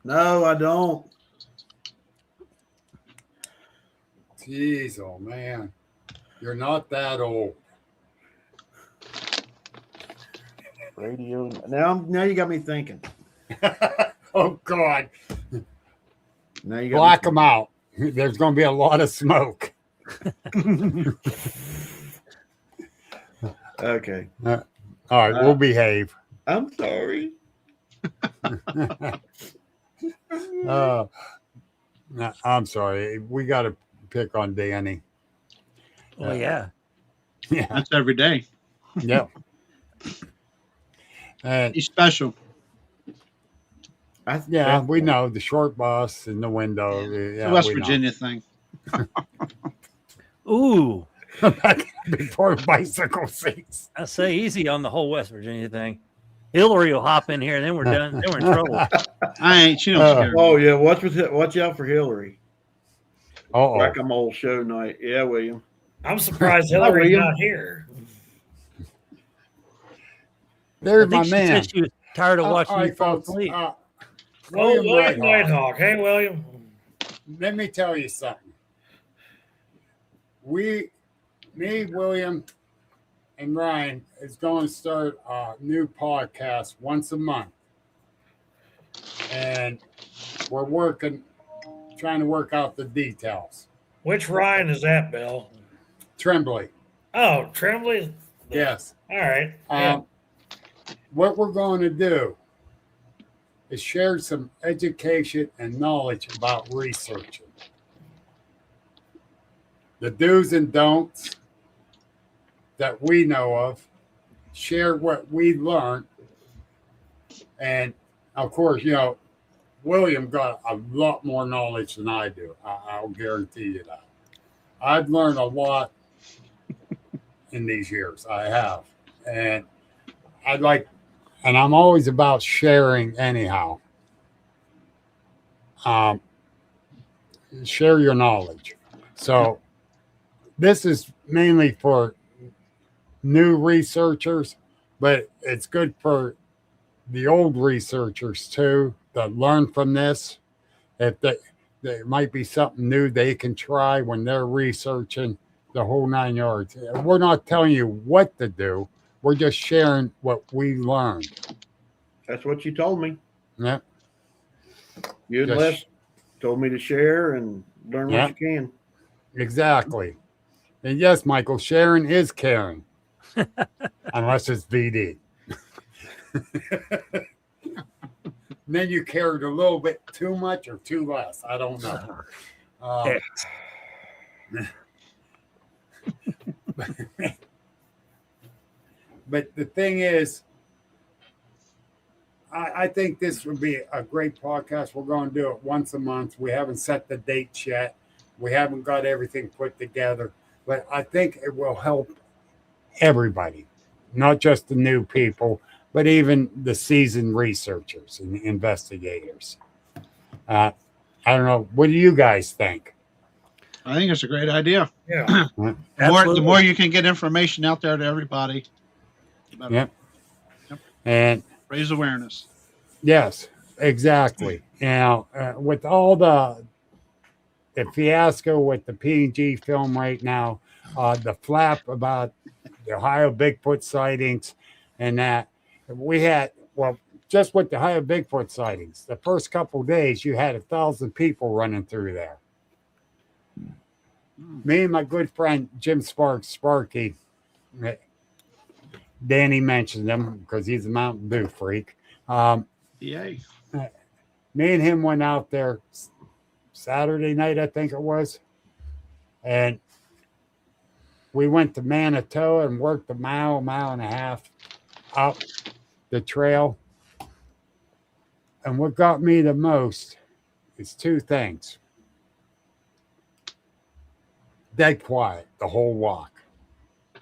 No, I don't. Jeez, oh, man. You're not that old. Radio. Now you got me thinking. Oh God! Now you got Black them out. There's going to be a lot of smoke. Okay. All right, we'll behave. I'm sorry. No, I'm sorry. We got to pick on Danny. Well, yeah. Yeah, That's every day. yeah. And He's special. yeah, we know the short bus in the window. It's Yeah, a West we know. Virginia thing. Ooh, Back before bicycle seats. I say easy on the whole West Virginia thing. Hillary will hop in here, and then we're done. Then we're in trouble. I ain't. She don't scare me. Oh yeah, watch out for Hillary. Oh, Whack-a-mole show night. Yeah, William. I'm surprised Hi, Hillary's William. not here. there's I my think she man. said she was tired of watching All you right, fall folks. asleep. William Nighthawk. Nighthawk. Hey, William. Let me tell you something. Me, William, and Ryan is going to start a new podcast once a month. And we're trying to work out the details. Which Ryan is that, Bill? Tremblay. Oh, Tremblay. Yes. All right. Yeah. What we're going to do is share some education and knowledge about researching. The do's and don'ts that we know of, share what we learned. And of course, William got a lot more knowledge than I do. I'll guarantee you that. I've learned a lot in these years. I have. And I'm always about sharing anyhow. Share your knowledge. So this is mainly for new researchers, but it's good for the old researchers too to learn from this. If there might be something new they can try when they're researching the whole 9 yards. We're not telling you what to do. We're just sharing what we learned. That's what you told me. Yeah. You and Yes. Les told me to share and learn Yeah. what you can. Exactly. And yes, Michael, sharing is caring. Unless it's VD. Then you cared a little bit too much or too less. I don't know. But the thing is, I think this would be a great podcast. We're going to do it once a month. We haven't set the dates yet. We haven't got everything put together. But I think it will help everybody, not just the new people, but even the seasoned researchers and investigators. I don't know. What do you guys think? I think it's a great idea. Yeah. The more you can get information out there to everybody, the better. Yep. And Raise awareness. yes, exactly. Now, with all the fiasco with the PNG film right now, the flap about the Ohio Bigfoot sightings, and that we had, just with the Ohio Bigfoot sightings, the first couple of days, you had 1,000 people running through there. Me and my good friend Jim Sparky, Danny mentioned him because he's a Mountain Dew freak. Yay. Me and him went out there Saturday night, I think it was, and we went to Manitou and worked a mile and a half up the trail. And what got me the most is two things. Dead quiet the whole walk.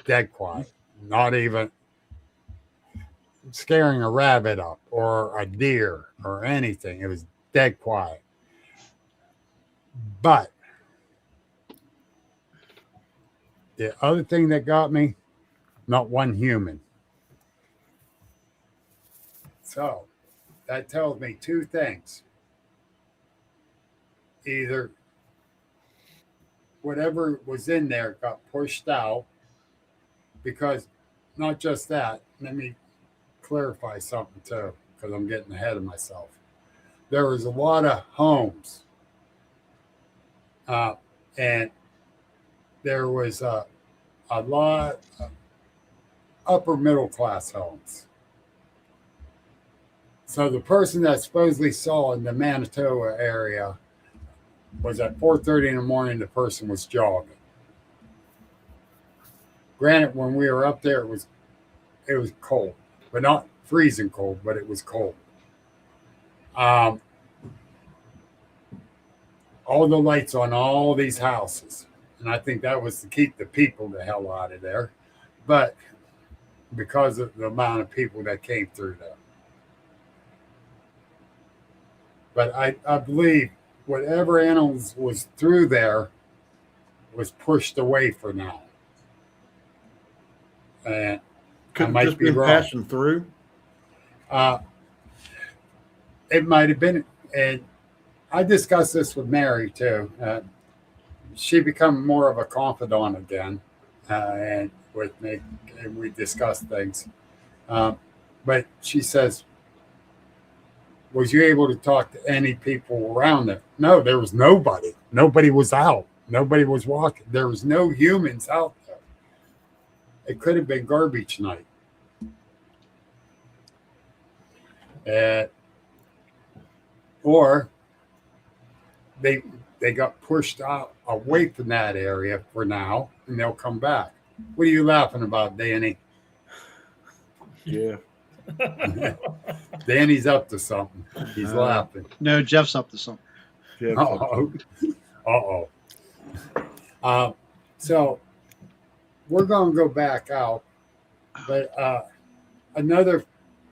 Dead quiet. Not even scaring a rabbit up or a deer or anything. It was dead quiet. But the other thing that got me, not one human. So that tells me two things. Either whatever was in there got pushed out, because not just that, let me clarify something too, because I'm getting ahead of myself. there was a lot of homes, and there was a lot of upper middle class homes. So the person that supposedly saw in the Manitoba area was at 4:30 in the morning. The person was jogging. Granted, when we were up there, it was cold, but not freezing cold, but it was cold. All the lights on all these houses, and I think that was to keep the people the hell out of there, but because of the amount of people that came through there. But I believe whatever animals was through there was pushed away for now. And Could I have might just be been wrong. passing through. It might have been, and I discussed this with Mary too. She become more of a confidant again, and with me, and we discussed things. But she says, was you able to talk to any people around there? No, there was nobody. Nobody was out. Nobody was walking. There was no humans out there. It could have been garbage night. Or they got pushed out away from that area for now, and they'll come back. What are you laughing about, Danny? Yeah. Danny's up to something. He's laughing. No, Jeff's up to something. Yeah. Uh-oh. So we're going to go back out, but another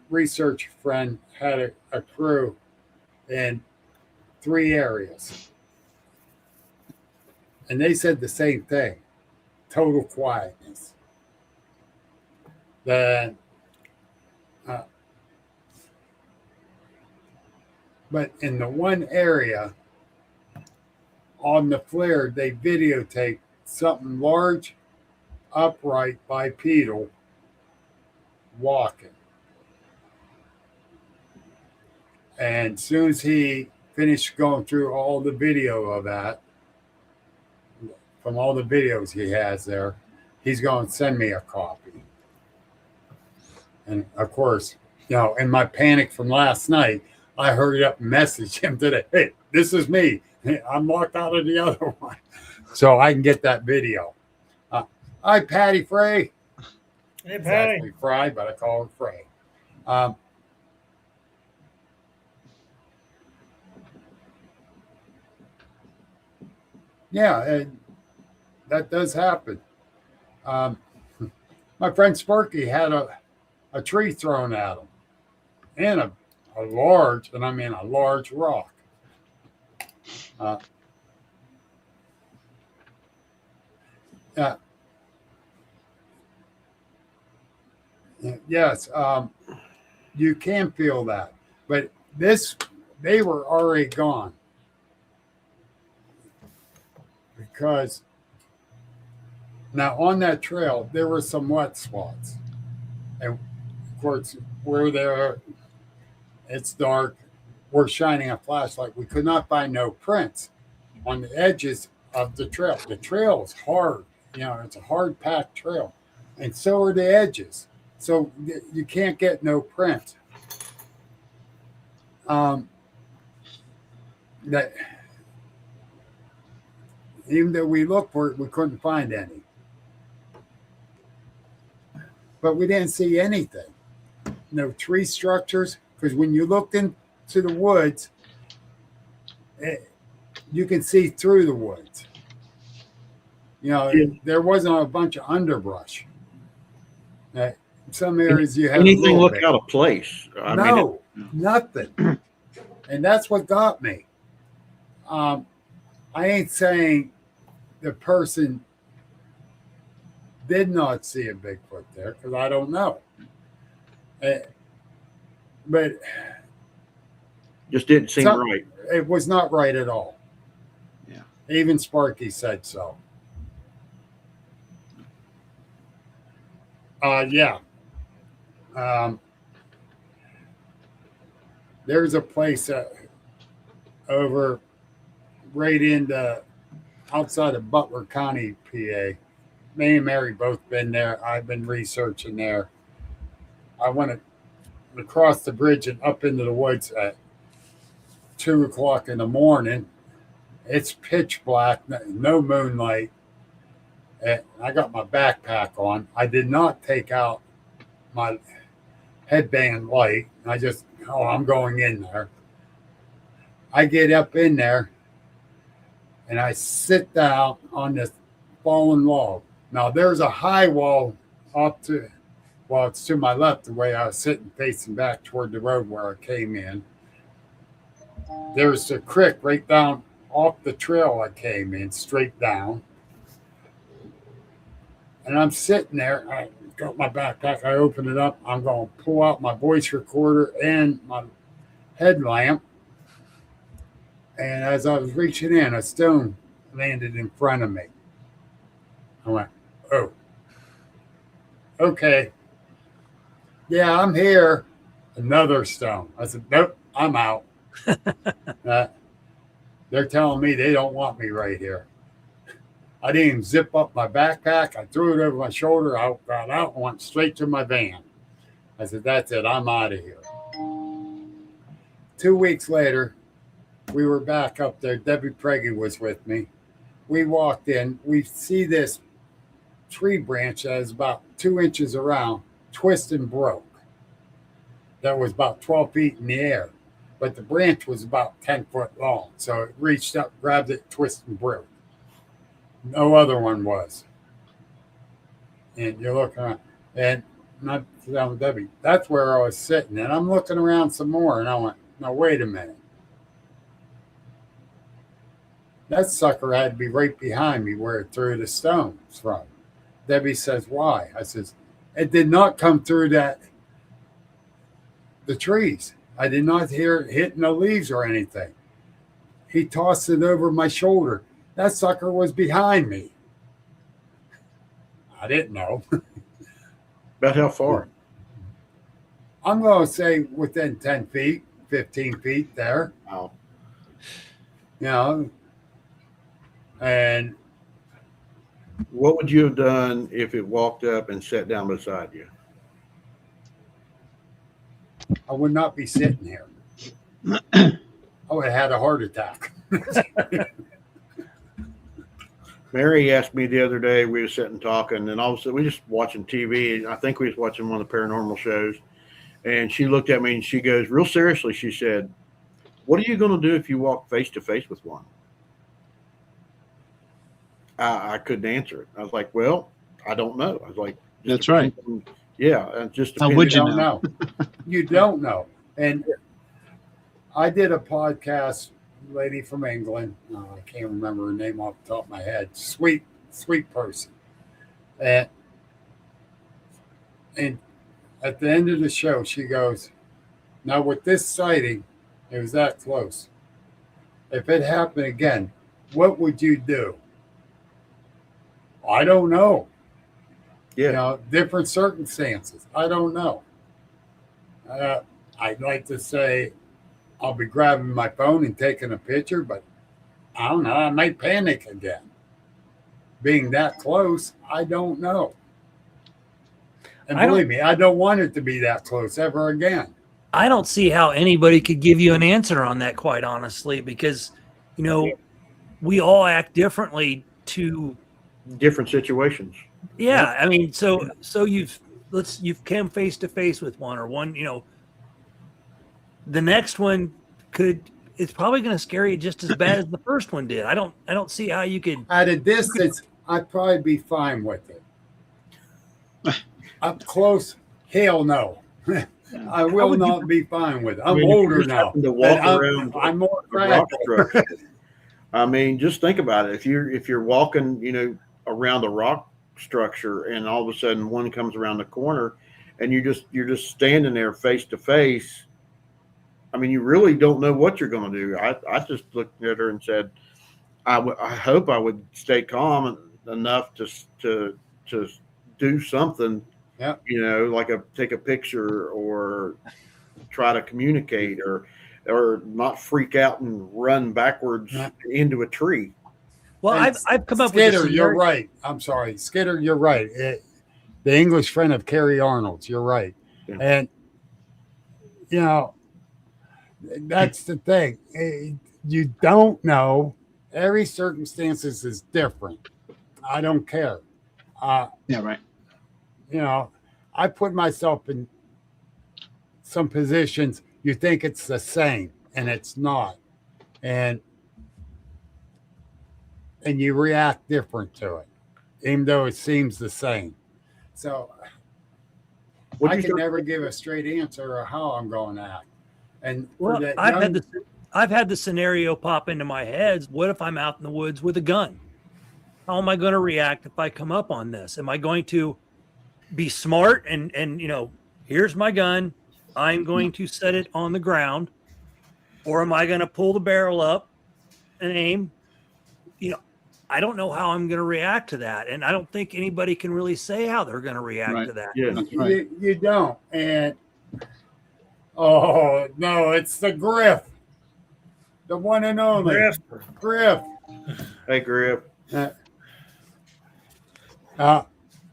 research friend had a crew in 3 areas, and they said the same thing: total quietness. Then, but in the one area on the flare, they videotaped something large, upright, bipedal, walking. And as soon as he finished going through all the video of that, from all the videos he has there, he's going to send me a copy. And of course, in my panic from last night, I hurried up and messaged him today. Hey, this is me. I'm locked out of the other one, so I can get that video. Hi, Patty Frey. Hey, It's Patty. actually Fry, but I call her Frey. Yeah, and that does happen. My friend Sparky had a tree thrown at him, and a large, and I mean a large rock. Yes, you can feel that, but they were already gone because now on that trail there were some wet spots, and of course we're there. It's dark. We're shining a flashlight. We could not find no prints on the edges of the trail. The trail is hard. It's a hard packed trail, and so are the edges. So you can't get no print. That even though we looked for it, we couldn't find any. But we didn't see anything. No tree structures, because when you looked into the woods, you can see through the woods. There wasn't a bunch of underbrush. Some areas you have anything look out of place. Nothing. And that's what got me. I ain't saying the person did not see a Bigfoot there, because I don't know. But just didn't seem right. It was not right at all. Yeah. Even Sparky said so. Yeah. There's a place over right into outside of Butler County, PA. Me and Mary both been there. I've been researching there. I went across the bridge and up into the woods at 2 o'clock in the morning. It's pitch black, no moonlight. And I got my backpack on. I did not take out my headband light. I'm going in there. I get up in there and I sit down on this fallen log. Now there's a high wall it's to my left, the way I was sitting facing back toward the road where I came in. There's a creek right down off the trail I came in, straight down. And I'm sitting there, I got my backpack, I open it up, I'm going to pull out my voice recorder and my headlamp. And as I was reaching in, a stone landed in front of me. I went, oh, okay. Yeah, I'm here. Another stone. I said, nope, I'm out. They're telling me they don't want me right here. I didn't even zip up my backpack. I threw it over my shoulder. I got out and went straight to my van. I said, that's it. I'm out of here. 2 weeks later, we were back up there. Debbie Preggy was with me. We walked in. We see this tree branch that is about 2 inches around, twist and broke. That was about 12 feet in the air. But the branch was about 10 foot long. So it reached up, grabbed it, twisted and broke. No other one was. And you're looking around. And not telling Debbie, that's where I was sitting. And I'm looking around some more. And I went, no, wait a minute. That sucker had to be right behind me where it threw the stones from. Debbie says, why? I says, it did not come through the trees. I did not hear it hitting the leaves or anything. He tossed it over my shoulder. That sucker was behind me. I didn't know. About how far? I'm going to say within 10 feet, 15 feet there. Wow. You know, and What would you have done if it walked up and sat down beside you? I would not be sitting here. I would have had a heart attack. Mary asked me the other day, we were sitting talking, and all of a sudden we just watching TV. I think we was watching one of the paranormal shows. And she looked at me and she goes, real seriously, she said, what are you going to do if you walk face to face with one? I couldn't answer it. I was like, well, I don't know. I was like, That's right. Yeah. It just How would you don't know? You don't know. And I did a podcast, lady from England. I can't remember her name off the top of my head. Sweet person. And at the end of the show, she goes, now with this sighting, it was that close. If it happened again, what would you do? I don't know. Yeah. You know, different circumstances. I don't know. I'd like to say I'll be grabbing my phone and taking a picture, but I don't know. I might panic again. Being that close, I don't know. And believe me, I don't want it to be that close ever again. I don't see how anybody could give you an answer on that, quite honestly, because, you know, we all act differently to different situations. Yeah, I mean, so you've come face to face with one, or one, you know, the next one it's probably going to scare you just as bad as the first one did. I don't see how you could. At a distance, I'd probably be fine with it. Up close, hell no. I will not be fine with it. I'm older now. To walk around I'm more rock structure. I mean, just think about it. If you're walking, you know, around a rock structure, and all of a sudden one comes around the corner, and you're just standing there face to face. I mean, you really don't know what you're going to do. I just looked at her and said, I hope I would stay calm enough to do something. Yeah. You know, like take a picture or try to communicate, or or not freak out and run backwards into a tree. Well, And I've come up Skidder, with you're right. I'm sorry, Skidder, you're right. The English friend of Kerry Arnold's, you're right. Yeah. And you know, that's the thing. You don't know. Every circumstances is different. I don't care. Yeah, right. You know, I put myself in some positions you think it's the same and it's not. And you react different to it, even though it seems the same. So I can never give a straight answer of how I'm going to act. And well, I've had the scenario pop into my head. What if I'm out in the woods with a gun? How am I going to react if I come up on this? Am I going to be smart and you know, here's my gun, I'm going to set it on the ground, or am I going to pull the barrel up and aim? You know, I don't know how I'm going to react to that, and I don't think anybody can really say how they're going to react to that. Yeah, That's right. you don't. And oh no, it's the Griff, the one and only Griff. Hey, Griff. A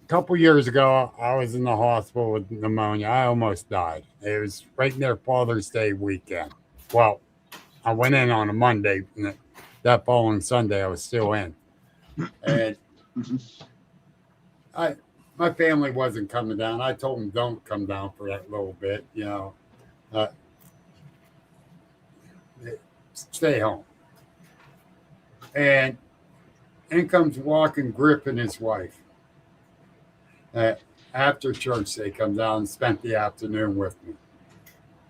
couple years ago, I was in the hospital with pneumonia. I almost died. It was right near Father's Day weekend. Well, I went in on a Monday, and that following Sunday, I was still in. And my family wasn't coming down. I told them, don't come down for that little bit, you know. Stay home. And in comes walking Griff and his wife. After church, they come down and spent the afternoon with me.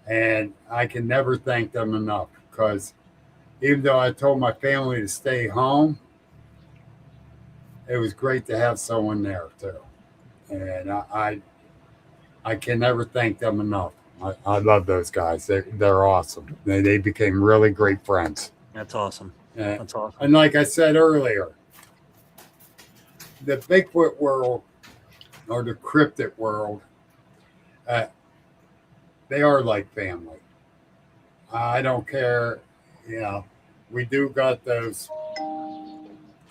And I can never thank them enough, because even though I told my family to stay home, it was great to have someone there too. And I can never thank them enough. I love those guys. They're awesome. They became really great friends. That's awesome. That's awesome. And like I said earlier, the Bigfoot world or the cryptid world, they are like family. I don't care, you know, we do got those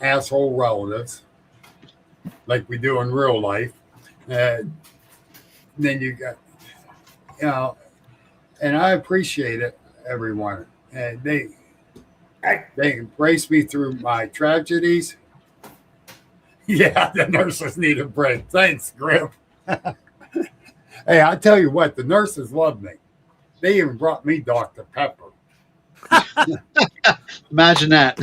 asshole relatives like we do in real life. Then you got, you know, and I appreciate it, everyone. And they embrace me through my tragedies. Yeah, the nurses need a break. Thanks, Griff. Hey, I tell you what, the nurses love me. They even brought me Dr. Pepper. Imagine that.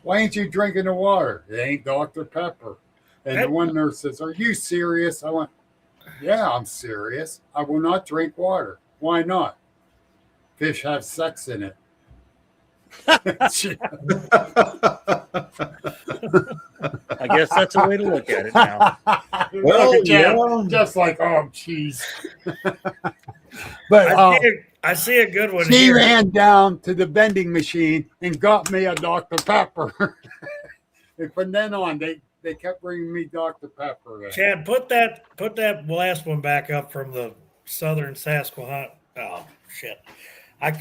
Why ain't you drinking the water? It ain't Dr. Pepper. And the one nurse says, are you serious? I went, yeah, I'm serious. I will not drink water. Why not? Fish have sex in it. I guess that's a way to look at it now. Well, yeah. Just like, oh, jeez. But I see a good one she here. ran down to the vending machine and got me a Dr. Pepper. And from then on, they kept bringing me Dr. Pepper. Chad, put that last one back up from the Southern Saskatchewan. Oh shit!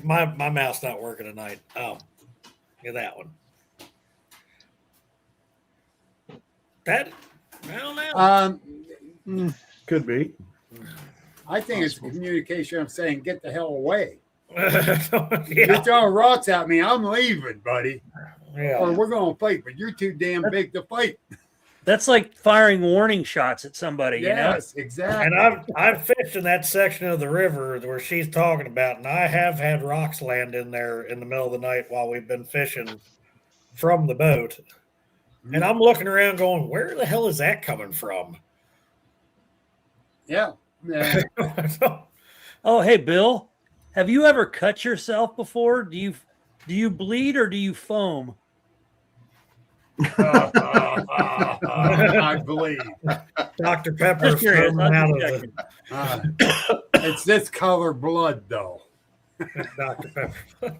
My mouth's not working tonight. Oh, get that one. That I don't know. Could be. I think it's a communication of saying, get the hell away. Yeah. You're throwing rocks at me, I'm leaving, buddy. Yeah. Or we're going to fight, but you're too damn big to fight. That's like firing warning shots at somebody, Yes, exactly. And I've fished in that section of the river where she's talking about, and I have had rocks land in there in the middle of the night while we've been fishing from the boat. And I'm looking around going, where the hell is that coming from? Yeah. Oh, hey, Bill, have you ever cut yourself before? Do you bleed or do you foam? I believe. Dr. Pepper. Just curious. It's this color blood, though. Dr. Pepper.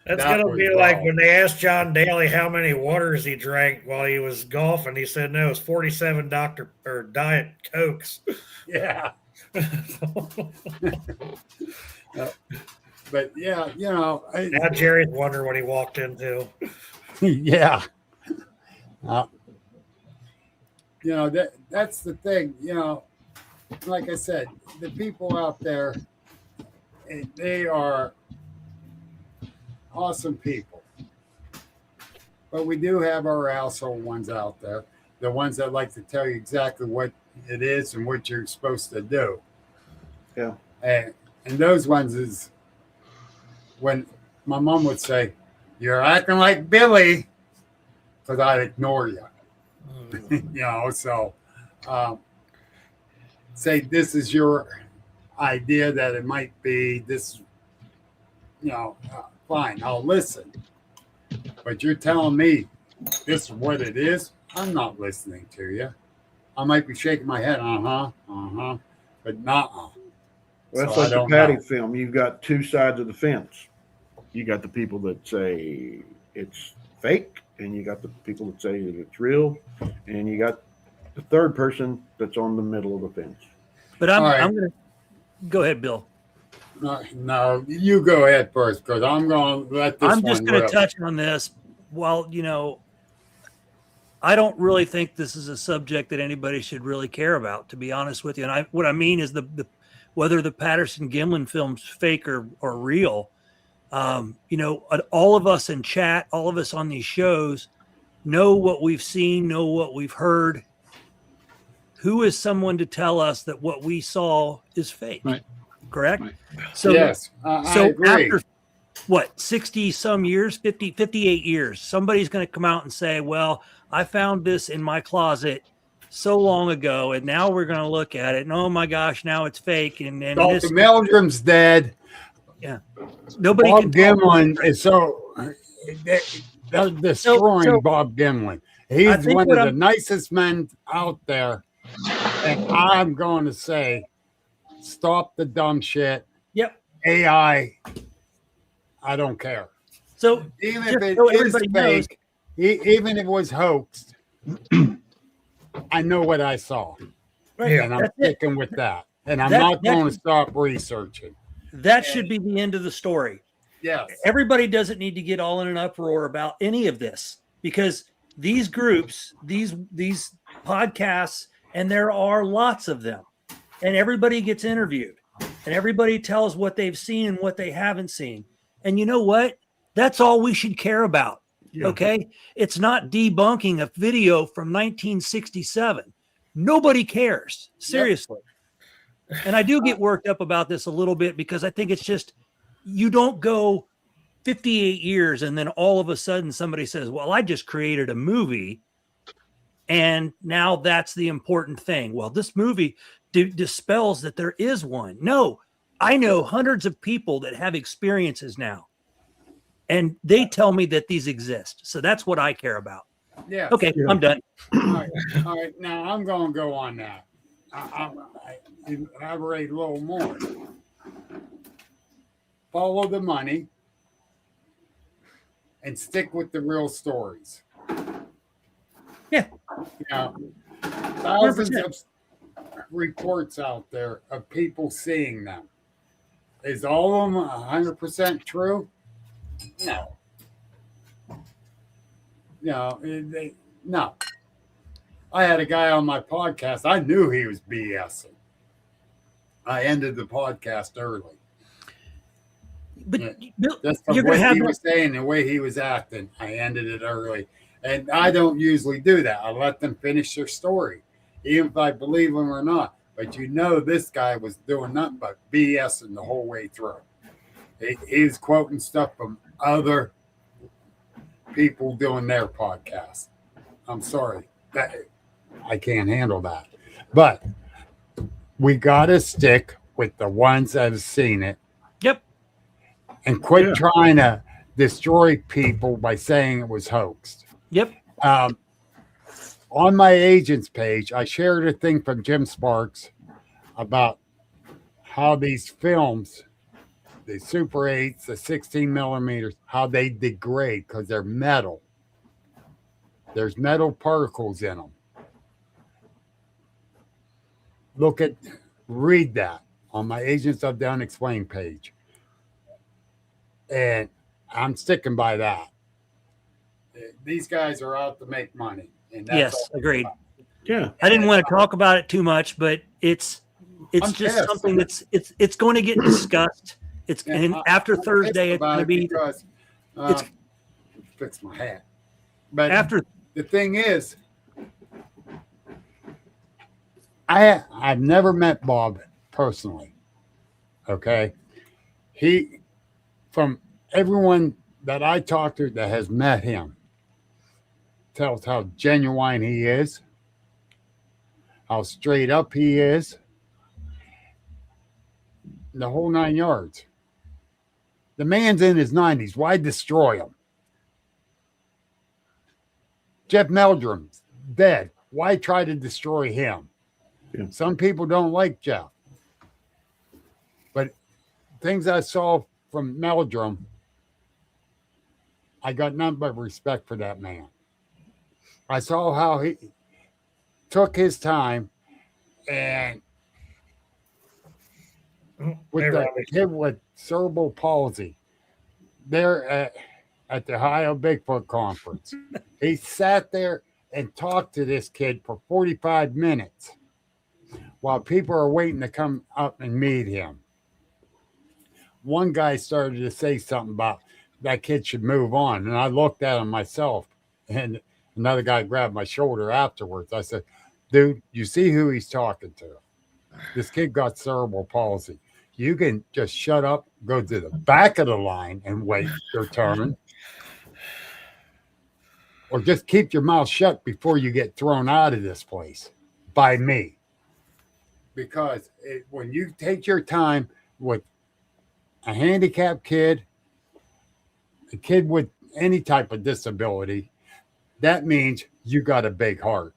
That's That going to was be like wrong. when they asked John Daly how many waters he drank while he was golfing. He said, no, it's 47 Diet Cokes. Yeah. But yeah, Now Jerry's wondering what he walked into. yeah. That's the thing. Like I said, the people out there, they are awesome people. But we do have our asshole ones out there, the ones that like to tell you exactly what it is and what you're supposed to do. Yeah. And those ones is when my mom would say, "You're acting like Billy," because I'd ignore you. So say this is your idea that it might be this, fine, I'll listen. But you're telling me this is what it is, I'm not listening to you. I might be shaking my head, but not. Well, that's like the Patty film. You've got two sides of the fence. You got the people that say it's fake, and you got the people that say that it's real, and you got the third person that's on the middle of the fence. But I'm going to go ahead, Bill. No, you go ahead first, because I'm going to let this. I'm just going to touch on this. Well, I don't really think this is a subject that anybody should really care about, to be honest with you. And what I mean is the whether the Patterson Gimlin film's fake or real. All of us in chat, all of us on these shows know what we've seen, know what we've heard. Who is someone to tell us that what we saw is fake? Right. Correct? Right. So, yes, I agree. After 60 some years, 58 years, somebody's going to come out and say, well, I found this in my closet so long ago, and now we're going to look at it, and oh my gosh, now it's fake. And Dr. Meldrum's dead. Yeah. Nobody Bob can Gimlin is they're destroying Bob Gimlin. He's one of the nicest men out there. And I'm going to say, stop the dumb shit. Yep. AI, I don't care. So even if it is fake, even if it was hoaxed, I know what I saw. Right. And I'm sticking with that. And I'm not going to stop researching. That should be the end of the story. Yes. Everybody doesn't need to get all in an uproar about any of this, because these groups, these podcasts, and there are lots of them, and everybody gets interviewed, and everybody tells what they've seen and what they haven't seen. And you know what? That's all we should care about. Yeah. Okay. It's not debunking a video from 1967. Nobody cares. Seriously. Yep. And I do get worked up about this a little bit, because I think it's just, you don't go 58 years and then all of a sudden somebody says, well, I just created a movie and now that's the important thing. Well, this movie dispels that there is one. No, I know hundreds of people that have experiences now, and they tell me that these exist. So that's what I care about. Yeah. Okay, yeah. I'm done. All right. Now I'm going to go on that. I elaborate a little more. Follow the money and stick with the real stories. Yeah. Thousands 100%. Of reports out there of people seeing them. Is all of them 100% true? No. No. I had a guy on my podcast. I knew he was BSing. I ended the podcast early. But that's the way he was saying, the way he was acting. I ended it early. And I don't usually do that. I let them finish their story, even if I believe them or not. But this guy was doing nothing but BSing the whole way through. He was quoting stuff from other people doing their podcast. I'm sorry. I can't handle that. But we got to stick with the ones that have seen it. Yep. And quit trying to destroy people by saying it was hoaxed. Yep. On my agent's page, I shared a thing from Jim Sparks about how these films, the Super 8s, the 16 millimeters, how they degrade because they're metal. There's metal particles in them. Look at read that on my Agents of the Unexplained page. And I'm sticking by that. These guys are out to make money. And that's Yes, agreed. Yeah. I didn't want to talk about it too much, but it's I'm just pissed. something it's going to get discussed. And after I'm Thursday, pissed it's going about to it be because it's fix my hat. But after. the thing is, I've never met Bob personally. Okay, he from everyone that I talked to that has met him tells how genuine he is, how straight up he is, the whole 9 yards. The man's in his 90s. Why destroy him? Jeff Meldrum's dead. Why try to destroy him? Yeah. Some people don't like Jeff. But things I saw from Meldrum, I got nothing but respect for that man. I saw how he took his time and with Hey, the Robbie. kid with cerebral palsy there at the Ohio Bigfoot Conference. He sat there and talked to this kid for 45 minutes while people are waiting to come up and meet him. One guy started to say something about that kid should move on. And I looked at him myself, and another guy grabbed my shoulder afterwards. I said, dude, you see who he's talking to? This kid got cerebral palsy. You can just shut up, go to the back of the line and wait your turn. Or just keep your mouth shut before you get thrown out of this place by me. Because when you take your time with a handicapped kid, a kid with any type of disability, that means you got a big heart.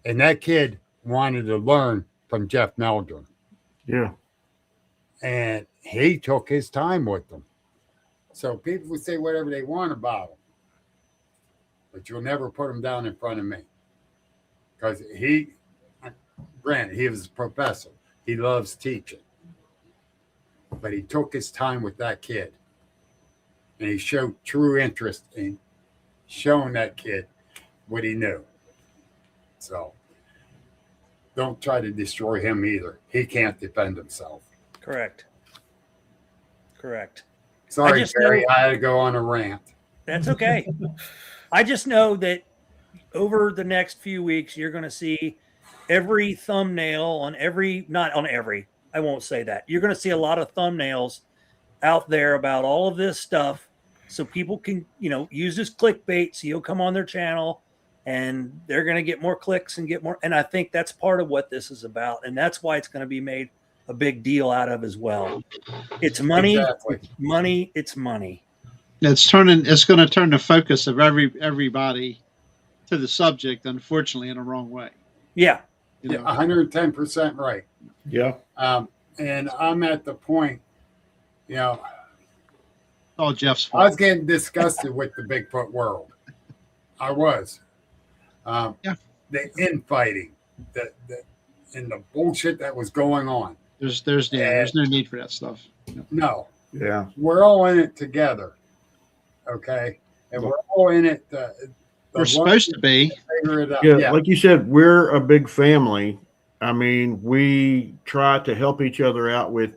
And that kid wanted to learn from Jeff Meldrum. Yeah. And he took his time with them. So people would say whatever they want about him. But you'll never put him down in front of me. Because granted, he was a professor. He loves teaching. But he took his time with that kid. And he showed true interest in showing that kid what he knew. So don't try to destroy him either. He can't defend himself. Correct. Sorry, just Gary, know- I had to go on a rant. That's okay. I just know that over the next few weeks, you're going to see every thumbnail on not on every, I won't say that. You're going to see a lot of thumbnails out there about all of this stuff so people can, use this clickbait. So you'll come on their channel and they're going to get more clicks and get more. And I think that's part of what this is about. And that's why it's going to be made a big deal out of as well. It's money, Exactly. it's money. It's going to turn the focus of everybody to the subject, unfortunately, in a wrong way. Yeah. You know? 110% right. Yeah. And I'm at the point, All Jeff's I fault. was getting disgusted with the Bigfoot world. I was. Yeah. The infighting, and the bullshit that was going on. There's no need for that stuff. No, Yeah. we're all in it together. Okay, and we're all in it. We're supposed to be. Figure it out. Yeah. Like you said, we're a big family. I mean, we try to help each other out with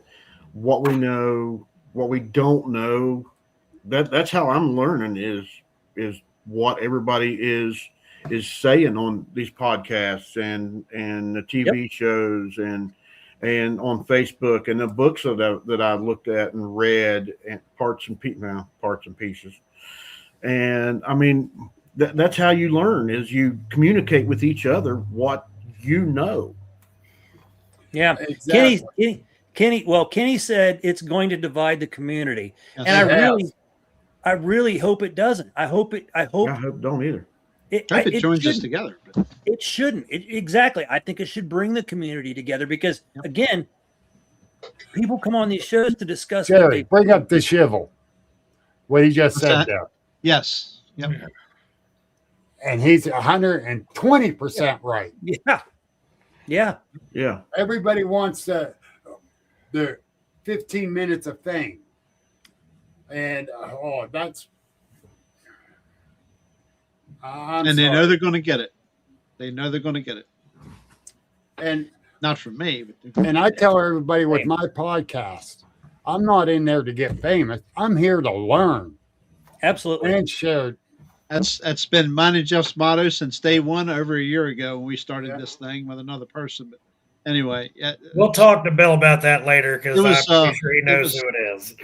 what we know, what we don't know. That's how I'm learning is what everybody is saying on these podcasts and the TV shows and on Facebook and the books that I looked at and read and parts and pieces. And I mean, that's how you learn is you communicate with each other what you know. Yeah. Exactly. Kenny said it's going to divide the community. Yes, And it I really hope it doesn't. I hope I hope don't either. it joins us shouldn't. together. It shouldn't. Exactly. I think it should bring the community together because, again, people come on these shows to discuss. Jerry, bring up the shivel. What he just What's said that? there. Yes. Yep. And he's 120% right. Yeah. Yeah. Yeah. Everybody wants the 15 minutes of fame. And that's. I'm And they know sorry. they're going to get it. They know they're going to get it. And Not from me, but I tell everybody with my podcast, I'm not in there to get famous. I'm here to learn Absolutely. and share. that's been mine and Jeff's motto since day one over a year ago when we started Yeah. this thing with another person. But anyway, yeah, We'll talk to Bill about that later because It I'm was, pretty sure he it knows was- who it is.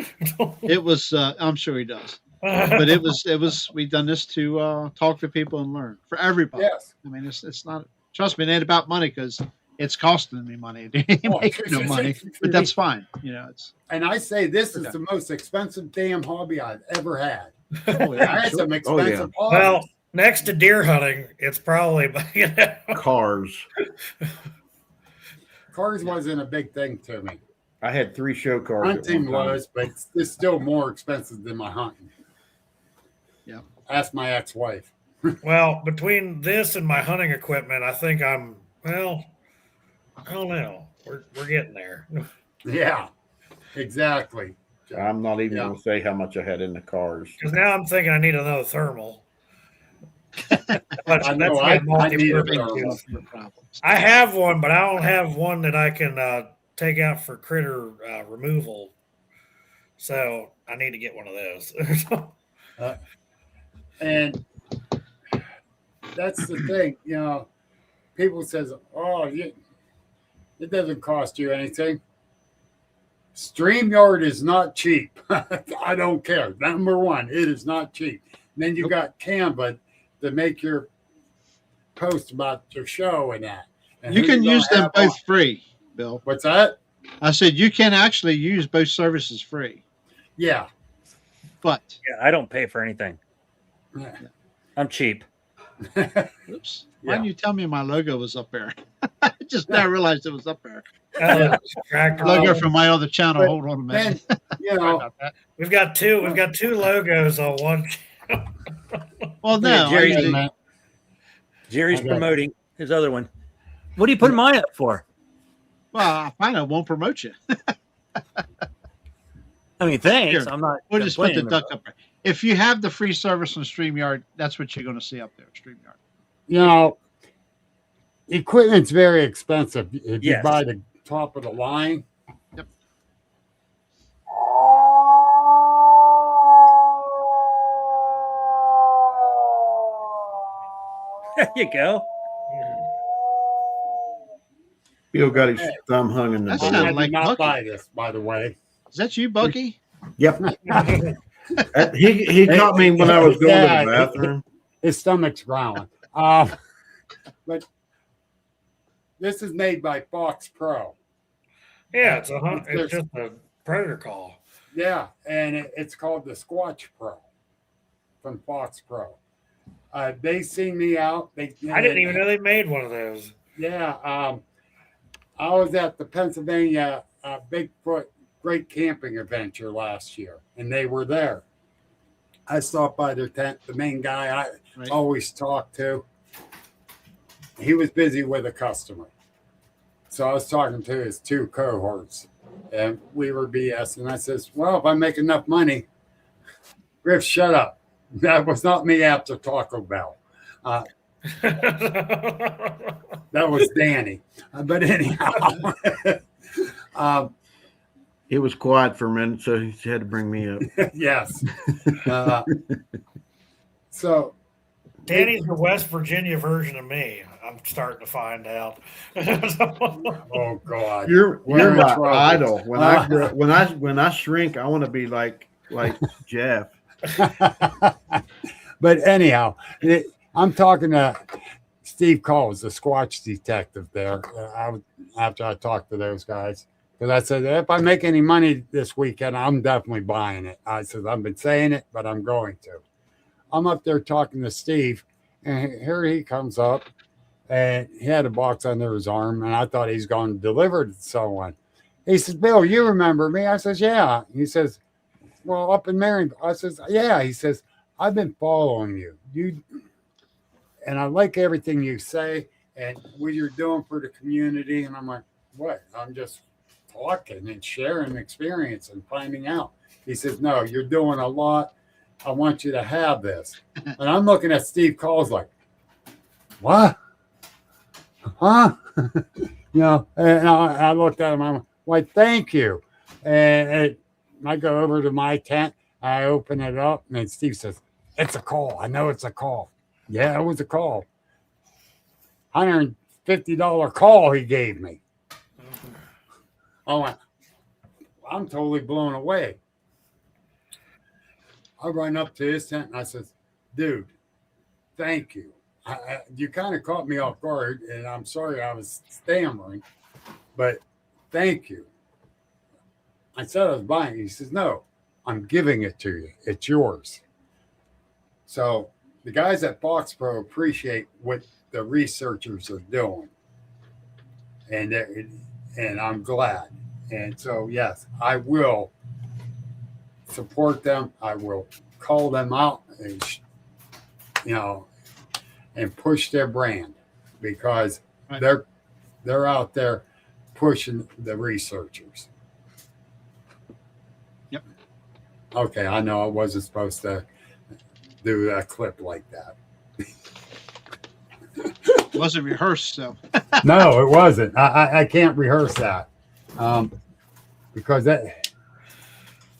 it was. I'm sure he does. But it was. We've done this to talk to people and learn for everybody. Yes. I mean, it's not. Trust me, it ain't about money because it's costing me money. It ain't making no money, but that's fine. You know, it's. And I say this is Okay. the most expensive damn hobby I've ever had. Oh, I yeah, had sure. some expensive hobbies. Well, next to deer hunting, it's probably Cars. Cars wasn't a big thing to me. I had 3 show cars. at Hunting one time. was, but it's still more expensive than my hunting. Yeah. Ask my ex-wife. Well, between this and my hunting equipment, I think I don't know. We're getting there. Yeah, exactly. I'm not even Yeah. going to say how much I had in the cars. Because now I'm thinking I need another thermal. I know, I need a thermal. I have one, but I don't have one that I can take out for critter removal. So I need to get one of those. And that's the thing, you know. People says, "Oh, it doesn't cost you anything." StreamYard is not cheap. I don't care. Number one, it is not cheap. And then you got Canva to make your post about your show and that. And You who can gonna use them have both on. free, Bill. What's that? I said you can actually use both services free, Yeah. but Yeah, I don't pay for anything. I'm cheap. oops, why didn't you tell me my logo was up there? I just now realized it was up there. Tractor. Logo from my other channel. but Hold on a minute. Then, you Sorry know, about that. We've got two logos on one. Well, no, I Jerry, usually- man, Jerry's Okay. promoting his other one. What do you put mine up for? well, I find I won't promote you. I mean, thanks. Here, I'm not. We'll just put the complaining duck about up there. If you have the free service on StreamYard, that's what you're going to see up there, StreamYard. you know, equipment's very expensive if you Yes. buy the top of the line. Yep. it. There you go. Bill got his thumb hung in the That door. I sounded did like not Bucky. buy this, by the way. Is that you, Bucky? Yep. He caught me when I was going Yeah, to the bathroom. His stomach's growling. But this is made by Fox Pro. Yeah, it's just a predator call. Yeah, and it's called the Squatch Pro from Fox Pro. They seen me out. I didn't even know they made one of those. Yeah, I was at the Pennsylvania Bigfoot Great Camping Adventure last year, and they were there. I stopped by their tent. The main guy I Right. always talk to, he was busy with a customer. So I was talking to his 2 cohorts, and we were BS. And I says, well, if I make enough money, Griff, shut up. That was not me after Taco Bell. That was Danny. But anyhow, It was quiet for a minute, so he had to bring me up. yes. So Danny's the West Virginia version of me. I'm starting to find out. oh God. You're We're in my trouble. idol. When I shrink, I want to be like Jeff. But anyhow, I'm talking to Steve Coles, the Squatch detective there. After I talked to those guys, because I said if I make any money this weekend, I'm definitely buying it. I said I've been saying it, but I'm going to. I'm up there talking to Steve, and here he comes up, and he had a box under his arm, and I thought he's going to deliver it to someone. He says, "Bill, you remember me?" I says, "Yeah." He says, "Well, up in Marion." I says, "Yeah." He says, "I've been following you. And I like everything you say, and what you're doing for the community. And I'm like, what? I'm just talking and sharing experience and finding out. He says, no, you're doing a lot. I want you to have this. And I'm looking at Steve Calls like, what? Huh? And I looked at him. I'm like, why, thank you. And I go over to my tent. I open it up, and then Steve says, it's a call. I know it's a call. Yeah, it was a call. $150 call he gave me. I went, I'm totally blown away. I run up to his tent and I said, dude, thank you. You kind of caught me off guard, and I'm sorry I was stammering, but thank you. I said I was buying it. He says, no, I'm giving it to you. It's yours. So the guys at Fox Pro appreciate what the researchers are doing. And I'm glad. And so, yes, I will support them. I will call them out and, and push their brand, because they're out there pushing the researchers. Yep. Okay, I know I wasn't supposed to do a clip like that. It wasn't rehearsed, so. No, it wasn't. I can't rehearse that, because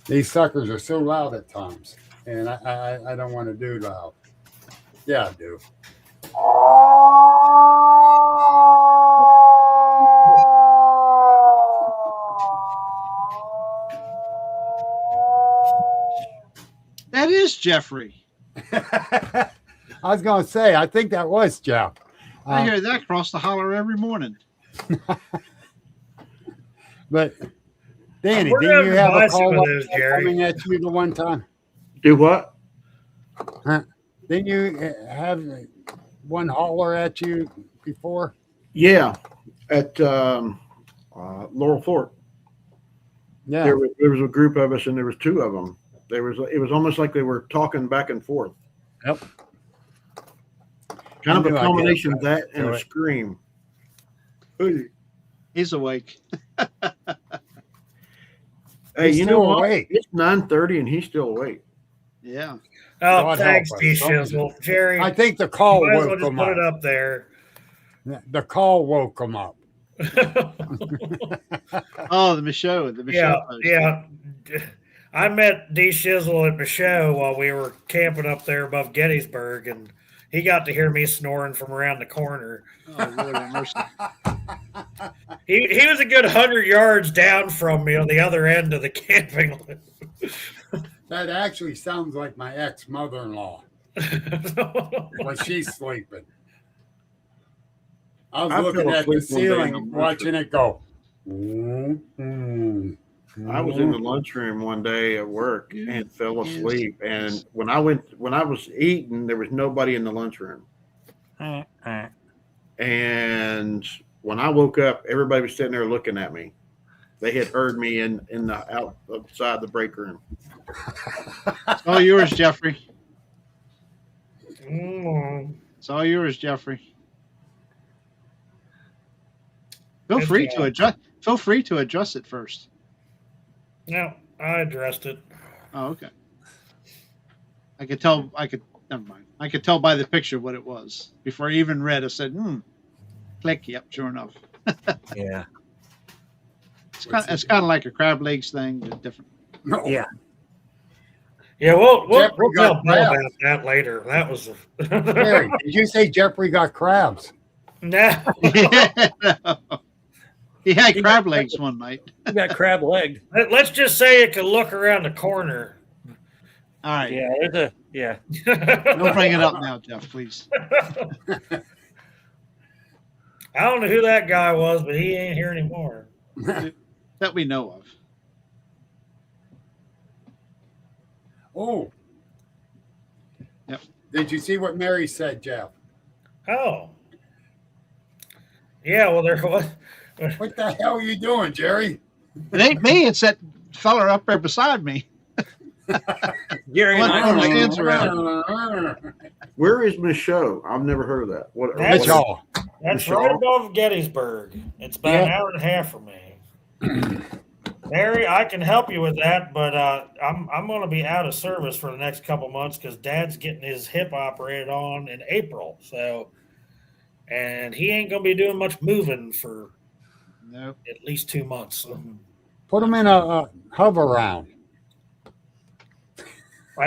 these suckers are so loud at times, and I don't want to do loud. Yeah, I do. That is Jeffrey. I was going to say, I think that was Jeff. I hear that across the holler every morning. But Danny, We're didn't you gonna have buy a some call of like those, that Jerry. coming at you the one time? Do what? Huh? Didn't you have one holler at you before? Yeah, at Laurel Fort. Yeah. There was a group of us, and there was two of them. It was almost like they were talking back and forth. Yep. Kind of I a knew I'd combination get of that and to a it. scream. Hey, He's awake. He's you still know what? awake. It's 9:30 and he's still awake. Yeah. Oh, God thanks, help D us. Shizzle. Jerry, I think the call might as well woke just him put up. it up there. The call woke him up. Oh, the Michaud. The Michaud post. Yeah. I met D Shizzle at Michaud while we were camping up there above Gettysburg, and he got to hear me snoring from around the corner. Oh, Lord have mercy. He was a good 100 yards down from me on the other end of the camping. That actually sounds like my ex-mother-in-law when she's sleeping. I was I looking fell at the asleep one day in the ceiling, watching it go. I was in the lunchroom one day at work and fell asleep. And when I was eating, there was nobody in the lunchroom. And when I woke up, everybody was sitting there looking at me. They had heard me outside the break room. It's all yours, Jeffrey. Mm. It's all yours, Jeffrey. Feel free to adjust. Feel free to adjust it first. No, I addressed it. Oh, okay. Never mind. I could tell by the picture what it was before I even read. I said, click. Yep, sure enough. Yeah. It's kind of like a crab legs thing, but different. No. Yeah. Yeah, we'll Jeffrey tell got Bill crabs. about that later. That was Harry, did you say Jeffrey got crabs? no. He had crab legs one night. You got crab legged. Let's just say it could look around the corner. All right. Yeah, there's a yeah. Don't bring it up now, Jeff, please. I don't know who that guy was, but he ain't here anymore. That we know of. Oh. Yep. Did you see what Mary said, Jeff? Oh. Yeah, well, there was. What the hell are you doing, Jerry? It ain't me. It's that fella up there beside me. Gary and What I kind of like stands around? Where is Michaud? I've never heard of that. What? That's- what- Mitchell. That's Michelle? right above Gettysburg. It's about an hour and a half from me. Mary, I can help you with that, but I'm going to be out of service for the next couple months because Dad's getting his hip operated on in April. So, and he ain't going to be doing much moving for Nope. at least 2 months. Put him in a hover round.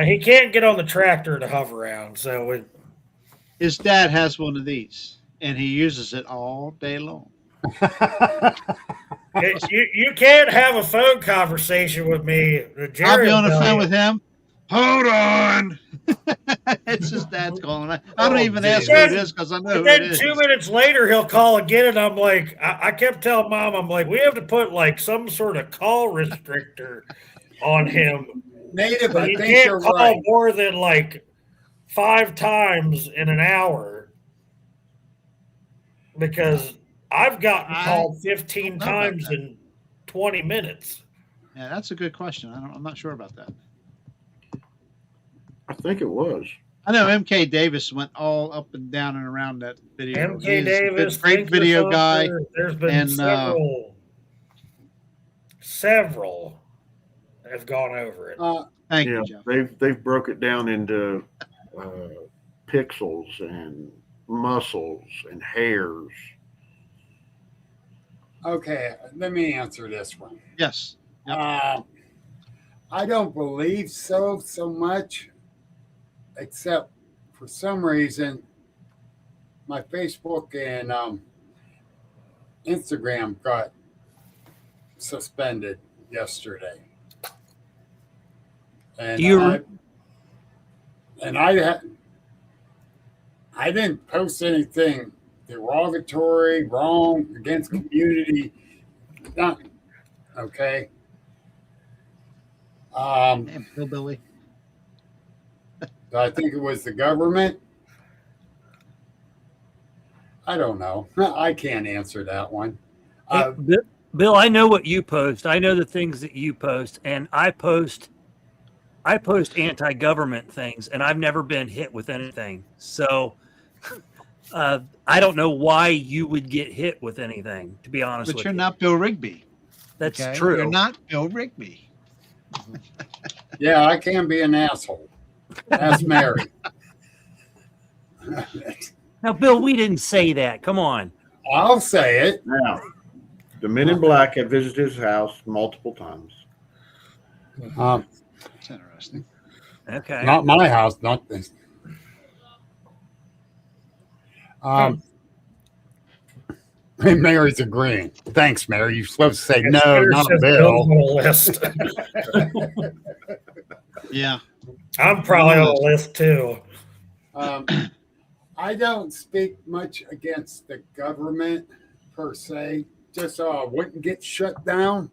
He can't get on the tractor to hover around. So, His dad has one of these, and he uses it all day long. you can't have a phone conversation with me. I'll be on the Jared, phone with him. Hold on. It's his dad's calling. I don't even ask who it is because I know And who it then is. 2 minutes later, he'll call again, and I'm like, I kept telling Mom, I'm like, we have to put like some sort of call restrictor on him. Native, He I think can't you're call right. more than like 5 times in an hour because I've gotten called 15 don't know about times that. in 20 minutes. Yeah, that's a good question. I'm not sure about that. I think it was. I know MK Davis went all up and down and around that video. MK He's a good- Davis, great Think video Thumper, guy. There's been and, several have gone over it. Thank Yeah, you, Jeff. they've broke it down into pixels and muscles and hairs. Okay, let me answer this one. Yes. Yep. I don't believe so much, except for some reason, my Facebook and Instagram got suspended yesterday. And I didn't post anything derogatory, wrong, against community, nothing. Okay. Damn, hillbilly. I think it was the government. I don't know. I can't answer that one. Hey, Bill, I know what you post. I know the things that you post, and I post anti-government things, and I've never been hit with anything. So I don't know why you would get hit with anything, to be honest But with you're you. not Bill Rigby. That's okay? true. You're not Bill Rigby. Yeah, I can be an asshole. Ask Mary. Now, Bill, we didn't say that. Come on. I'll say it. Now, the Men in Black have visited his house multiple times. That's interesting. Okay. Not my house, not this. Mary's agreeing. Thanks, Mary. You're supposed to say no, not Bill. List. Yeah. I'm probably on the list too. I don't speak much against the government per se, just so I wouldn't get shut down.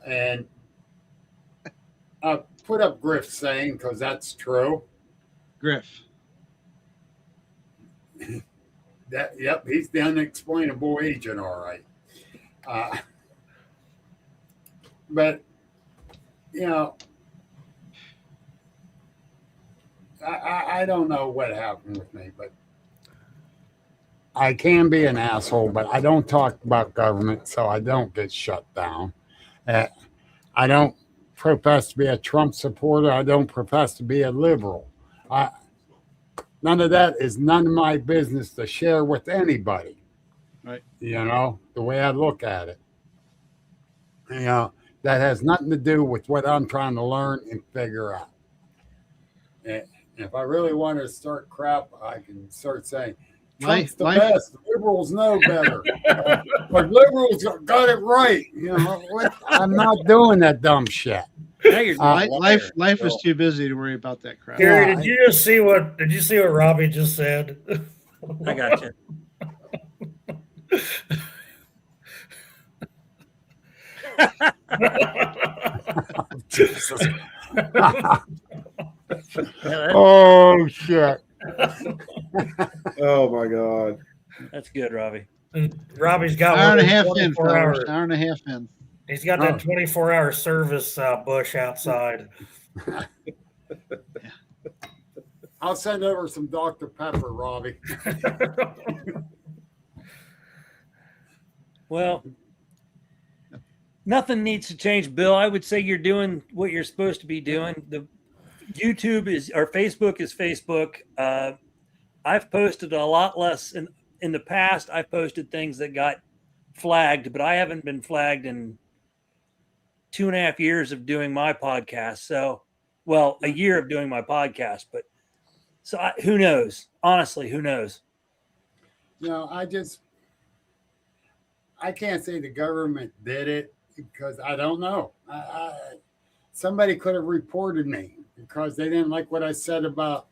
And I put up Griff saying, because that's true. Griff. Yep, he's the unexplainable agent, all right. But, you know, I don't know what happened with me, but I can be an asshole, but I don't talk about government, so I don't get shut down. I don't profess to be a Trump supporter. I don't profess to be a liberal. None of that is none of my business to share with anybody. Right. You know, the way I look at it. You know, that has nothing to do with what I'm trying to learn and figure out. And if I really want to start crap, I can start saying, Trump's the best. Liberals know better. But liberals got it right. You know, I'm not doing that dumb shit. Life is too busy to worry about that crap. Gary, did you see what Robbie just said? I got you. Jesus. Oh shit. Oh my God. That's good, Robbie. Robbie's got Hour and a one half in, 24 hours. Hour and a half in. He's got that 24-hour service bush outside. I'll send over some Dr. Pepper, Robbie. Well, nothing needs to change, Bill. I would say you're doing what you're supposed to be doing. The YouTube is, or Facebook is Facebook. I've posted a lot less in the past. I've posted things that got flagged, but I haven't been flagged in 2.5 years of doing my podcast. So, well, a year of doing my podcast, but so who knows? Honestly, who knows? I can't say the government did it because I don't know. Somebody could have reported me because they didn't like what I said about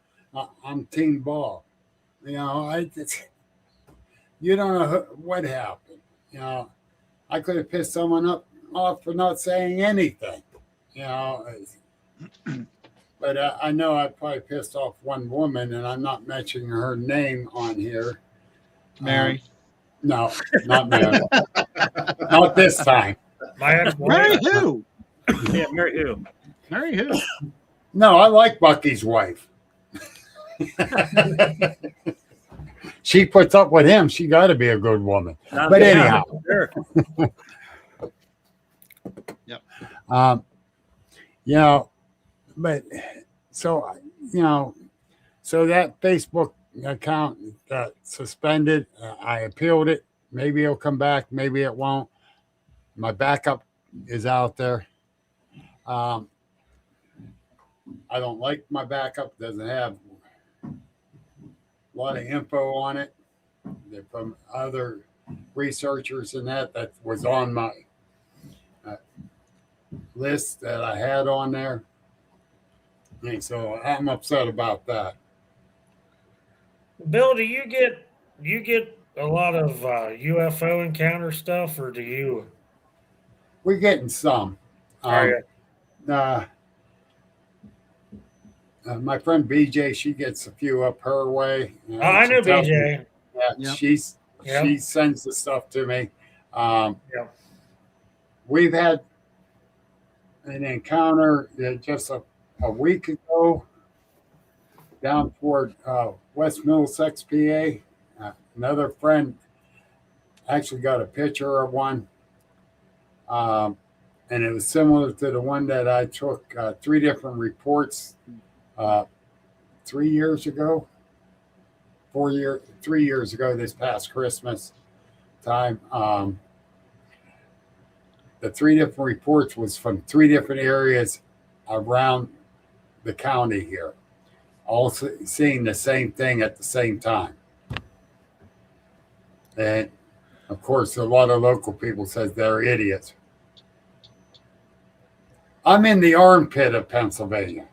I'm Team Ball. You don't know what happened. I could have pissed someone off for not saying anything. But I know I probably pissed off one woman, and I'm not mentioning her name on here. Mary. No, not Mary. Not this time. Mary who? Yeah, Mary who? Mary who? No, I like Bucky's wife. She puts up with him. She got to be a good woman. But anyhow. Sure. Yep. But so that Facebook account got suspended. I appealed it. Maybe it'll come back. Maybe it won't. My backup is out there. I don't like my backup. It doesn't have a lot of info on it. They're from other researchers and that was on my list that I had on there. And so I'm upset about that. Bill, do you get a lot of UFO encounter stuff, or do you? We're getting some. My friend BJ, she gets a few up her way. I know BJ. Yep. She sends the stuff to me. We've had an encounter just a week ago down toward West Middlesex, PA. Another friend actually got a picture of one. And it was similar to the one that I took 3 different reports 3 years ago. 3 years ago, this past Christmas time. The 3 different reports was from 3 different areas around the county here, all seeing the same thing at the same time. And of course, a lot of local people says they're idiots. I'm in the armpit of Pennsylvania,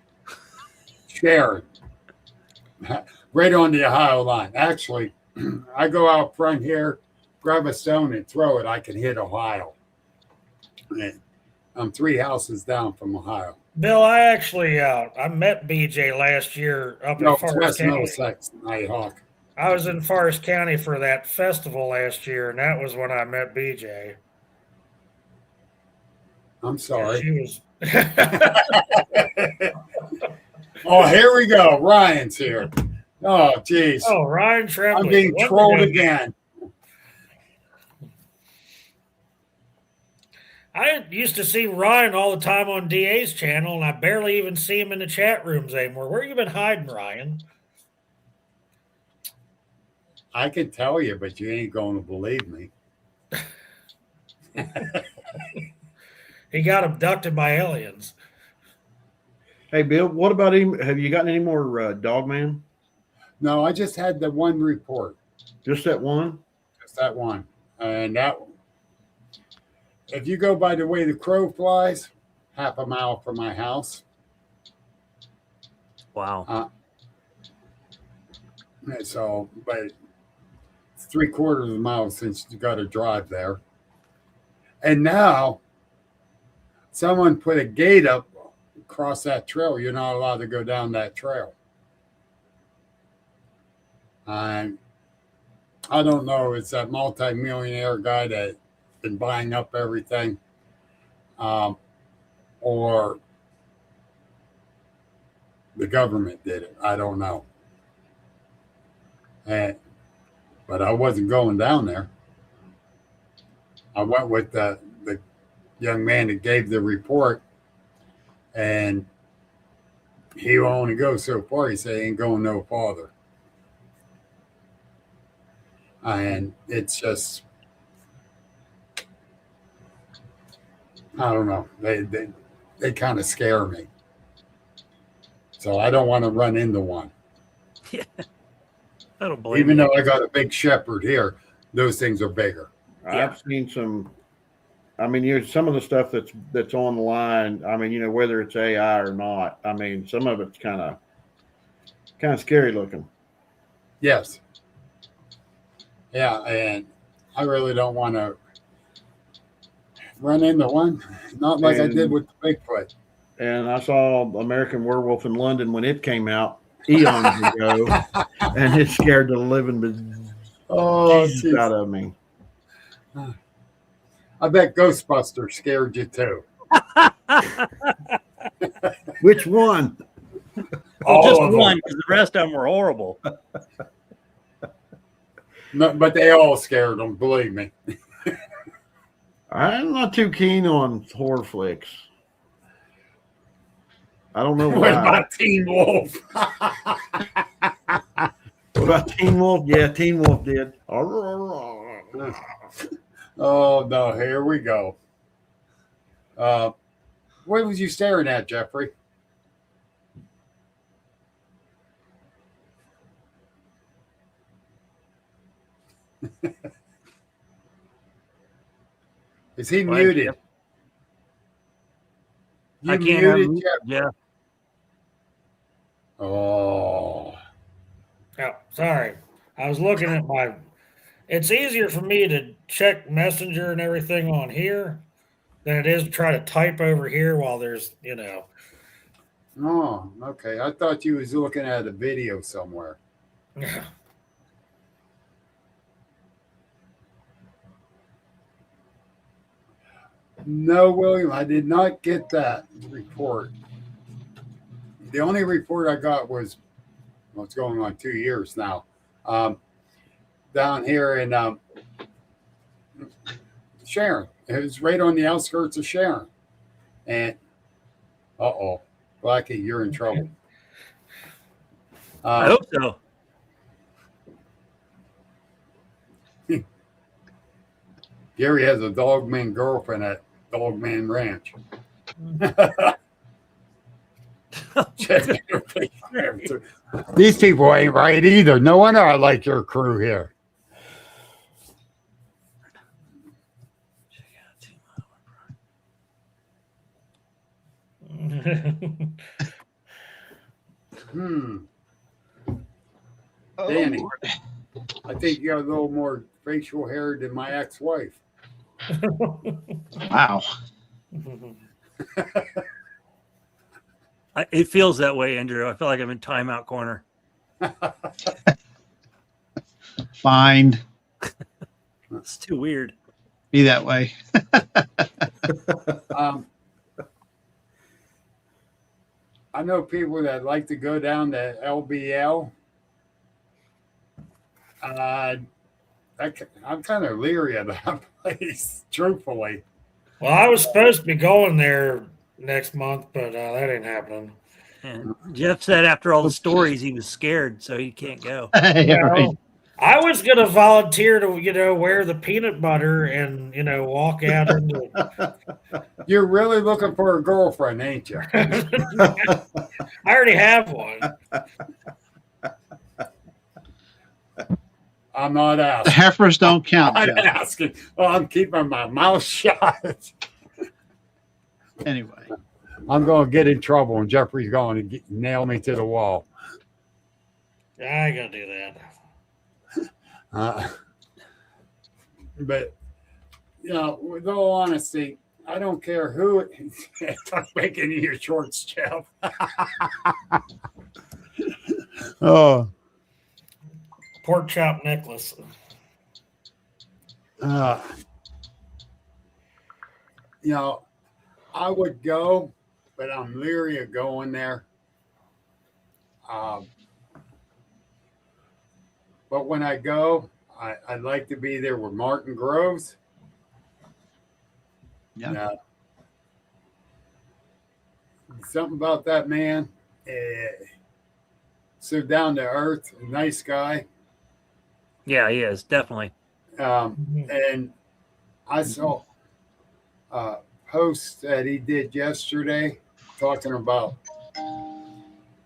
Sharon, right on the Ohio line. Actually, I go out front here, grab a stone and throw it. I can hit Ohio. I'm 3 houses down from Ohio. Bill, I actually I met BJ last year up in Forest County. Nighthawk. I was in Forest County for that festival last year, and that was when I met BJ. I'm sorry. She was. Oh, here we go. Ryan's here. Oh, geez. Oh, Ryan Tremblay. I'm being trolled again. I used to see Ryan all the time on DA's channel, and I barely even see him in the chat rooms anymore. Where you been hiding, Ryan? I can tell you, but you ain't going to believe me. He got abducted by aliens. Hey, Bill, what about him? Have you gotten any more Dogman? No, I just had the one report. Just that one? Just that one. And that, if you go by the way the crow flies, half a mile from my house. Wow. So, but it's 3/4 of a mile since you got to drive there. And now someone put a gate up across that trail. You're not allowed to go down that trail. And I don't know. It's that multi-millionaire guy that's been buying up everything. or the government did it. I don't know. But I wasn't going down there. I went with the young man that gave the report, and he only goes so far. He said, ain't going no farther. And it's just, I don't know. They kind of scare me. So I don't want to run into one. Yeah. I don't blame Even you. though I got a big shepherd here, those things are bigger. I've seen some. I mean, some of the stuff that's online. I mean, whether it's AI or not. I mean, some of it's kind of scary looking. Yes. Yeah, and I really don't want to run into one. Not like I did with the Bigfoot. And I saw American Werewolf in London when it came out eons ago, and it scared the living Jesus out of me. I bet Ghostbusters scared you too. Which one? Well, just one, because the rest of them were horrible. No, but they all scared them, believe me. I'm not too keen on horror flicks. I don't know why. What about Teen Wolf? What about Teen Wolf? Yeah, Teen Wolf did. Oh, no, here we go. What was you staring at, Jeffrey? Is he muted? I can't muted, unmute. Yeah. Oh. Oh, sorry. I was looking at my. It's easier for me to check Messenger and everything on here than it is to try to type over here while there's. Oh, okay. I thought you was looking at a video somewhere. No, William, I did not get that report. The only report I got was, well, it's going on 2 years now, down here in Sharon. It was right on the outskirts of Sharon. And, uh-oh, Blackie, you're in trouble. I hope so. Gary has a dogman girlfriend at Dogman Ranch. These people ain't right either. No wonder I like your crew here. Danny, I think you got a little more facial hair than my ex-wife. Wow. It feels that way, Andrew. I feel like I'm in timeout corner. Fine. It's too weird. Be that way. I know people that like to go down to LBL. I'm kind of leery of that place, truthfully. Well, I was supposed to be going there next month, but that ain't happening. And Jeff said after all the stories, he was scared, so he can't go. Yeah, right. I was going to volunteer to, wear the peanut butter and, walk out into. You're really looking for a girlfriend, ain't you? I already have one. I'm not The asking. heifers don't count. I'm Jeff. not asking. Well, I'm keeping my mouth shut. Anyway. I'm going to get in trouble, and Jeffrey's going to nail me to the wall. I ain't going to do that. But, with all honesty, I don't care who. I'm making your shorts, Jeff. Oh. Pork chop necklace. I would go, but I'm leery of going there. But when I go, I'd like to be there with Martin Groves. Yeah. Something about that man. So down to earth, nice guy. Yeah, he is definitely. And I saw a post that he did yesterday talking about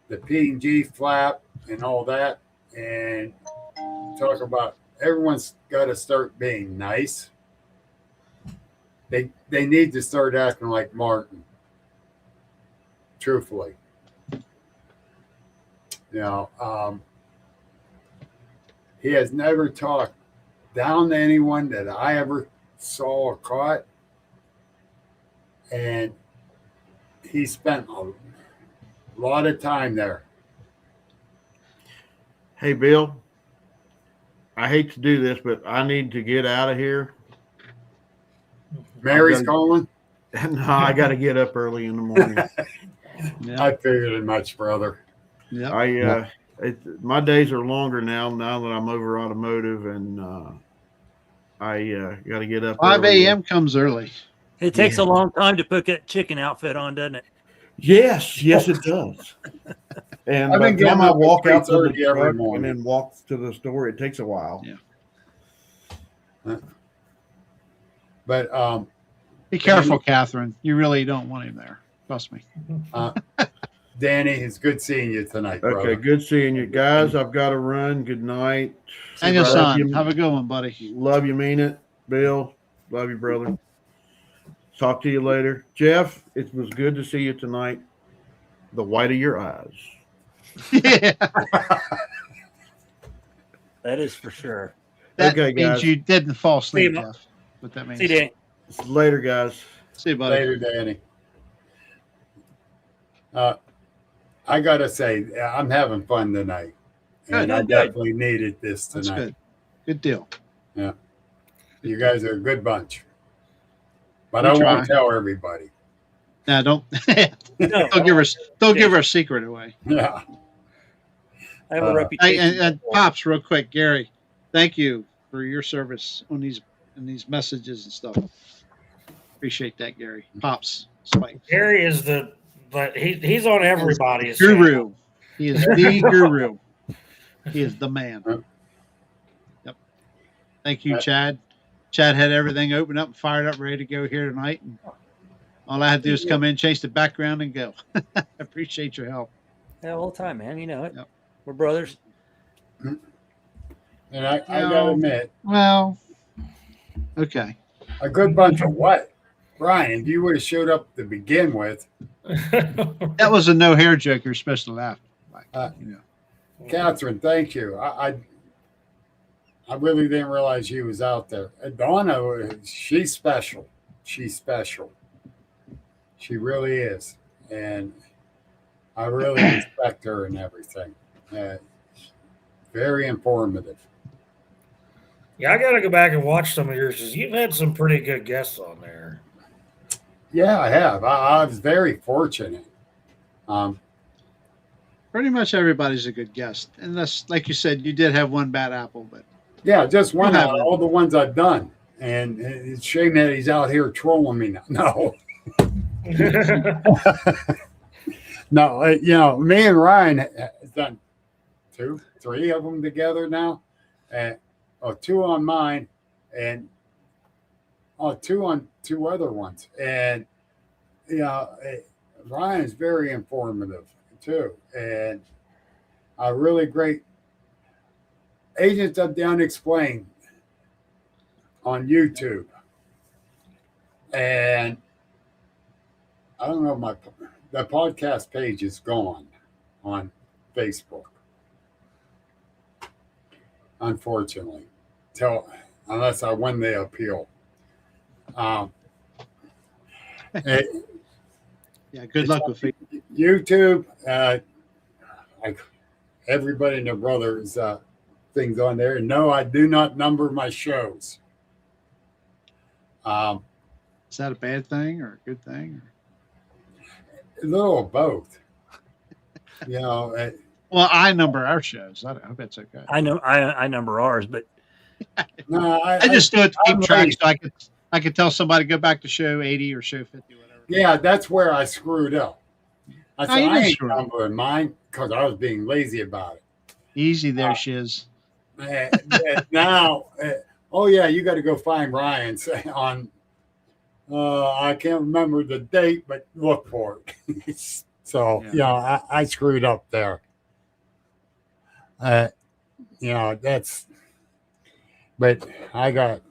the P&G flap and all that, and talk about everyone's got to start being nice. They need to start acting like Martin. Truthfully, he has never talked down to anyone that I ever saw or caught, and he spent a lot of time there. Hey, Bill, I hate to do this, but I need to get out of here. Mary's calling. No, I got to get up early in the morning. Yeah. I figured it much, brother. Yeah. My days are longer now that I'm over automotive, and I got to get up. 5 early. a.m. comes early. It takes a long time to put that chicken outfit on, doesn't it? Yes, it does. And by the time I walk out to the truck and then walk to the store, it takes a while. Yeah. But be careful, Catherine. You really don't want him there. Trust me. Danny, it's good seeing you tonight, brother. Okay, good seeing you guys. I've got to run. Good night. And your son. Have a good one, buddy. Love you, mean it. Bill, love you, brother. Talk to you later. Jeff, it was good to see you tonight. The white of your eyes. Yeah. That is for sure. That okay, means guys. you didn't fall asleep, See you, Jeff. What that means. See you, Danny. Later, guys. See you, buddy. Later, Danny. I gotta say, I'm having fun tonight, and I definitely needed this tonight. That's good. Good deal. Yeah, you guys are a good bunch, but I won't tell everybody. No, don't. Don't give her a secret away. Yeah. I have a reputation. And Pops, real quick, Gary, thank you for your service on these messages and stuff. Appreciate that, Gary. Pops, Spike. Gary is he's on everybody's guru. He is the guru. He is the man. Yep. Thank you, Chad. Chad had everything open up and fired up, ready to go here tonight. And all I had to do is come in, chase the background, and go. I appreciate your help. Yeah, all the time, man. You know it. Yep. We're brothers. And I gotta admit. Well, okay. A good bunch of what? Brian, if you would have showed up to begin with. That was a no hair joke you're supposed to laugh. Catherine, thank you. I really didn't realize she was out there. Donna, she's special. She's special. She really is. And I really respect her and everything. Very informative. Yeah, I got to go back and watch some of yours because you've had some pretty good guests on there. Yeah, I have. I was very fortunate. Pretty much everybody's a good guest. Unless, like you said, you did have one bad apple. But yeah, just one out of all the ones I've done. And it's a shame that he's out here trolling me now. No. No, me and Ryan have done 2, 3 of them together now. And 2 on mine and 2 on 2 other ones. And Ryan is very informative too. And a really great Agent of the Unexplained on YouTube. And I don't know, the podcast page is gone on Facebook. Unfortunately, unless I win the appeal. Yeah, good luck with it. YouTube. Everybody and their brothers things on there. No, I do not number my shows. Is that a bad thing or a good thing? little of both. You know, Well, I number our shows. I hope it's okay. I know I number ours, but no, I just do it to keep I'm track, lazy. so I could tell somebody go back to show 80 or show 50, whatever. Yeah, that's where I screwed up. I No, said you I didn't ain't screw up. numbering mine because I was being lazy about it. Easy there, Shiz. Now, oh yeah, you got to go find Ryan's on. I can't remember the date, but look for it. So I screwed up there. That's. But I got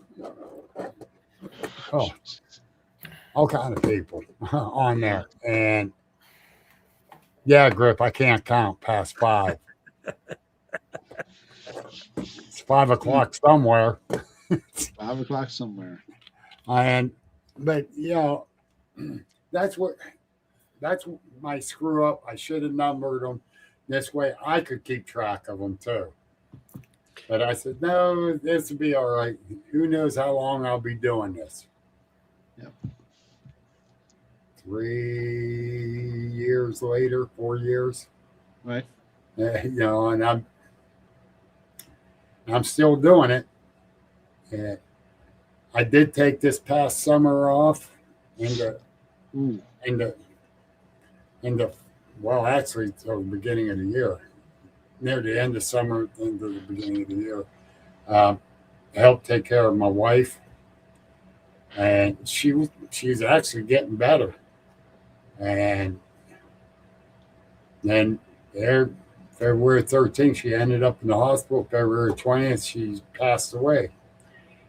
all kind of people on there, and yeah, Grip, I can't count past 5. It's 5 o'clock somewhere. 5 o'clock somewhere. But that's my screw up. I should have numbered them. This way I could keep track of them too. But I said, no, this will be all right. Who knows how long I'll be doing this? Yep. 3 years later, 4 years. Right. And I'm still doing it. And I did take this past summer off well, actually, till the beginning of the year, near the end of summer, into the beginning of the year, to help take care of my wife, and she's actually getting better. And then February 13th, she ended up in the hospital. February 20th, she passed away.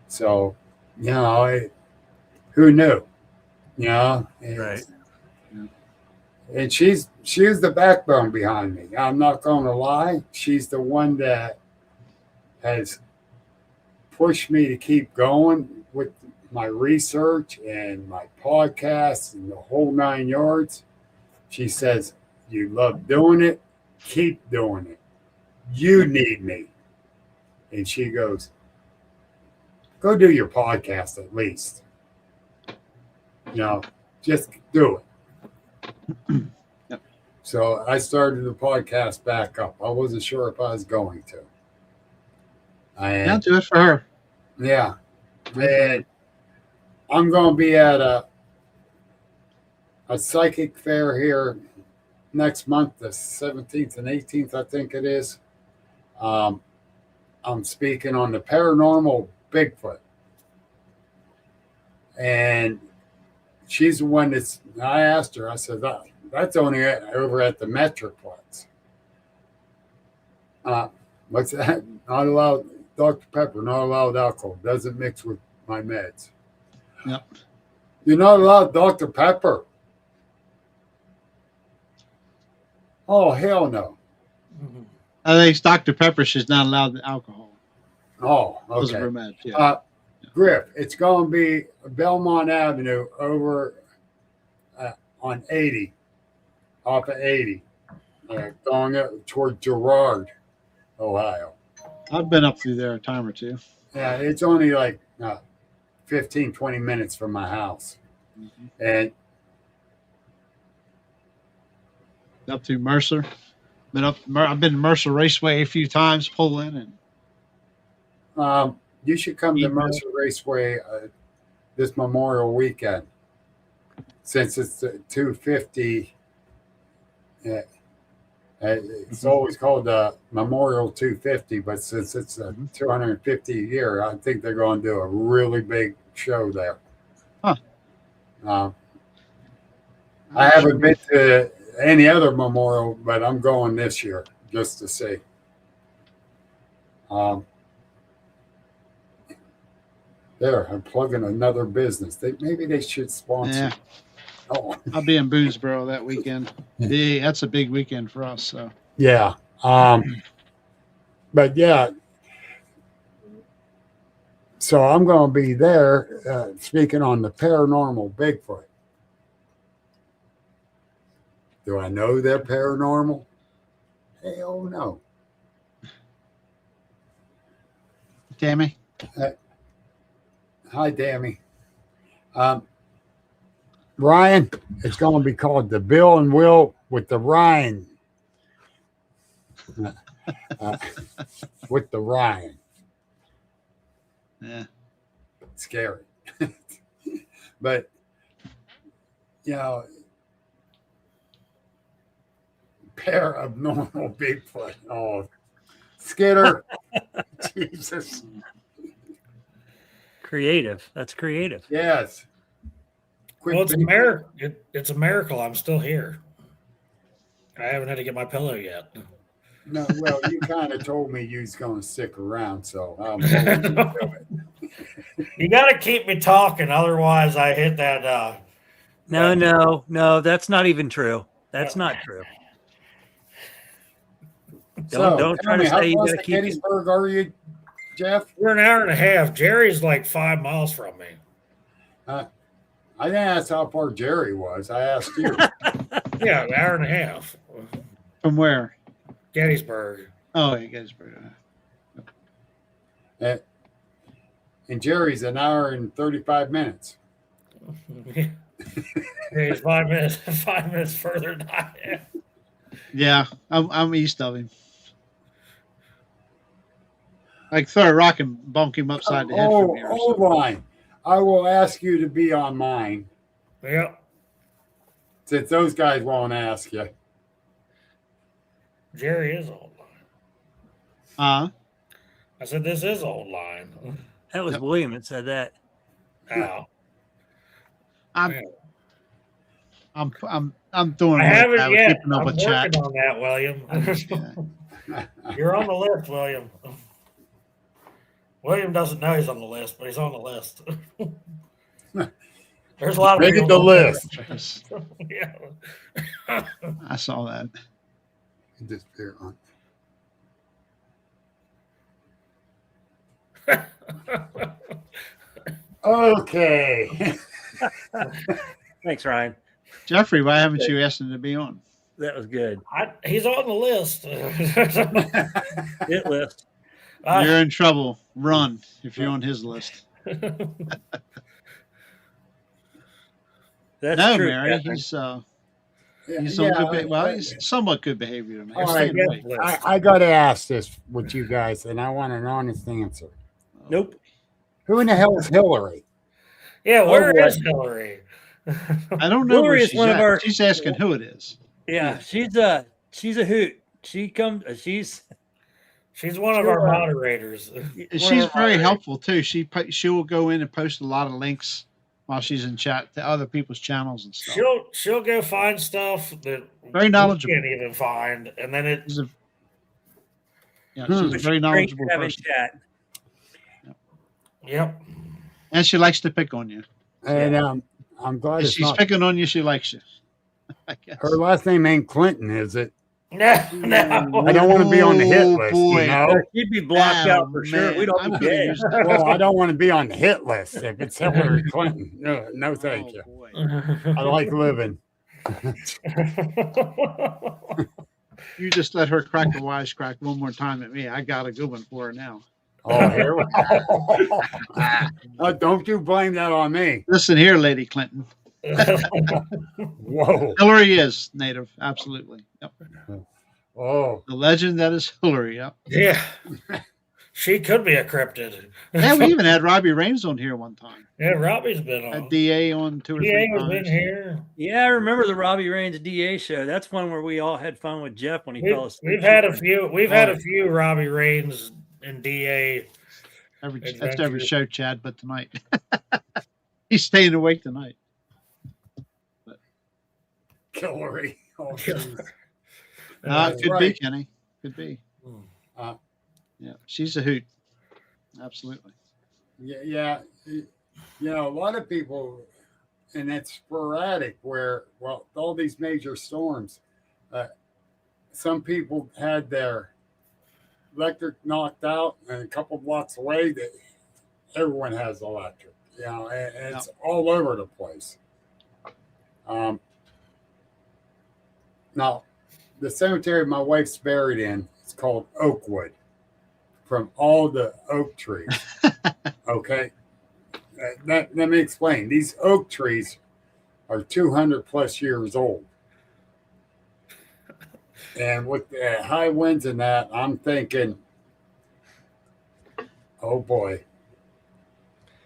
So, who knew? right. And she was the backbone behind me. I'm not going to lie. She's the one that has pushed me to keep going with my research and my podcasts and the whole 9 yards. She says, you love doing it. Keep doing it. You need me. And she goes, go do your podcast at least. Just do it. Yep. So I started the podcast back up. I wasn't sure if I was going to. I'll do it for her. Yeah. And I'm going to be at a psychic fair here next month, the 17th and 18th, I think it is. I'm speaking on the paranormal Bigfoot. And she's the one I asked her, I said, that's only over at the Metroplex. What's that? Not allowed, Dr. Pepper, not allowed alcohol. Doesn't mix with my meds. Yep. You're not allowed Dr. Pepper. Oh, hell no. I think Dr. Pepper, she's not allowed alcohol. Oh, Those are okay. her meds, yeah. Griff, it's going to be Belmont Avenue over on 80, off of 80, going up toward Girard, Ohio. I've been up through there a time or two. Yeah, it's only like 15, 20 minutes from my house. Mm-hmm. And Up to Mercer. I've been to Mercer Raceway a few times, pulling and you should come to Mercer Raceway this Memorial weekend. Since it's 250, it's always called the Memorial 250, but since it's 250 a year, I think they're going to do a really big show there. Huh. I haven't been to any other memorial, but I'm going this year just to see. There, I'm plugging another business. Maybe they should sponsor. Yeah. Oh. I'll be in Boonesboro that weekend. Yeah, that's a big weekend for us. So yeah. But yeah. So I'm going to be there speaking on the paranormal Bigfoot. Do I know they're paranormal? Hell no. Tammy? Hi, Tammy. Ryan, it's going to be called the Bill and Will with the Ryan. Uh, with the Ryan. Yeah. Scary. But, you know, pair of normal Bigfoot. Oh, Skitter. Jesus. Creative. That's creative. Yes. Well, it's a miracle. It's a miracle. I'm still here. I haven't had to get my pillow yet. No, well, you kind of told me you was going to stick around, so I'm holding you to it. You got to keep me talking, otherwise I hit that. No, that's not even true. That's not true. Don't try to say you got to keep. Gettysburg are you, Jeff? We're an hour and a half. Jerry's like 5 miles from me. I didn't ask how far Jerry was. I asked you. Yeah, an hour and a half. From where? Gettysburg. Oh, yeah, Gettysburg. And Jerry's an hour and 35 minutes. He's 5 minutes. 5 minutes further than I am. Yeah, I'm east of him. Like throw a rock and bonk him upside the head from here. Hold on. I will ask you to be on mine. Yep. Since those guys won't ask you. Jerry is old line. Uh I said this is old line. That was William that said that. Ow. I'm doing. I haven't yet. Keeping up I'm with working chat. on that, William. You're on the list, William. William doesn't know he's on the list, but he's on the list. There's a lot of Make it the list. Yeah. I saw that. Disappear on. Okay. Thanks, Ryan. Jeffrey, why haven't you asked him to be on? That was good. He's on the list. Hit list. You're in trouble. Run if you're on his list. That's No, true, Mary, Catherine. he's on good. He's somewhat good behavior tonight. All right, I got to ask this with you guys, and I want an honest answer. Nope. Who in the hell is Hillary? Yeah, where is Hillary? I don't know. Hillary Where is she's one of at. our- She's asking who it is. Yeah, she's a hoot. She comes. She's one of our moderators. She's very helpful too. She will go in and post a lot of links while she's in chat to other people's channels and stuff. She'll go find stuff that Very knowledgeable. we can't even find, and then She's a very knowledgeable person. Chat. Yep. And she likes to pick on you. And I'm glad If it's she's not. picking on you, she likes you. I guess. Her last name ain't Clinton, is it? No. I don't want to be on the hit Oh, list, boy. you know? She'd be blocked out for sure. man. We don't I'm be gonna gay. use that. Well, I don't want to be on the hit list if it's Hillary Clinton. No, thank you. Boy. I like living. You just let her crack the wisecrack one more time at me. I got a good one for her now. Oh, here we don't you blame that on me. Listen here, Lady Clinton. Whoa. Hillary is native. Absolutely. Yep. Oh. The legend that is Hillary. Yep. Yeah. She could be a cryptid. Yeah, we even had Robbie Raines on here one time. Yeah, Robbie's been Had on. DA on 2 or 3 DA has times. been here. Yeah, I remember the Robbie Raines DA show. That's one where we all had fun with Jeff when he fell asleep. We've had a few. We've had a few Robbie Raines and DA. That's every show, Chad, but tonight. He's staying awake tonight. Hillary. Oh, Killer. It could be, right. Kenny. Could be. Uh, Yeah, she's a hoot. Absolutely. yeah. You know, a lot of people, and it's sporadic where, well, all these major storms, some people had their electric knocked out, and a couple blocks away, that everyone has electric. You know, and it's all over the place. Now, the cemetery my wife's buried in is called Oakwood, from all the oak trees. Okay, let me explain. These oak trees are 200 plus years old. And with the high winds and that, I'm thinking, oh boy,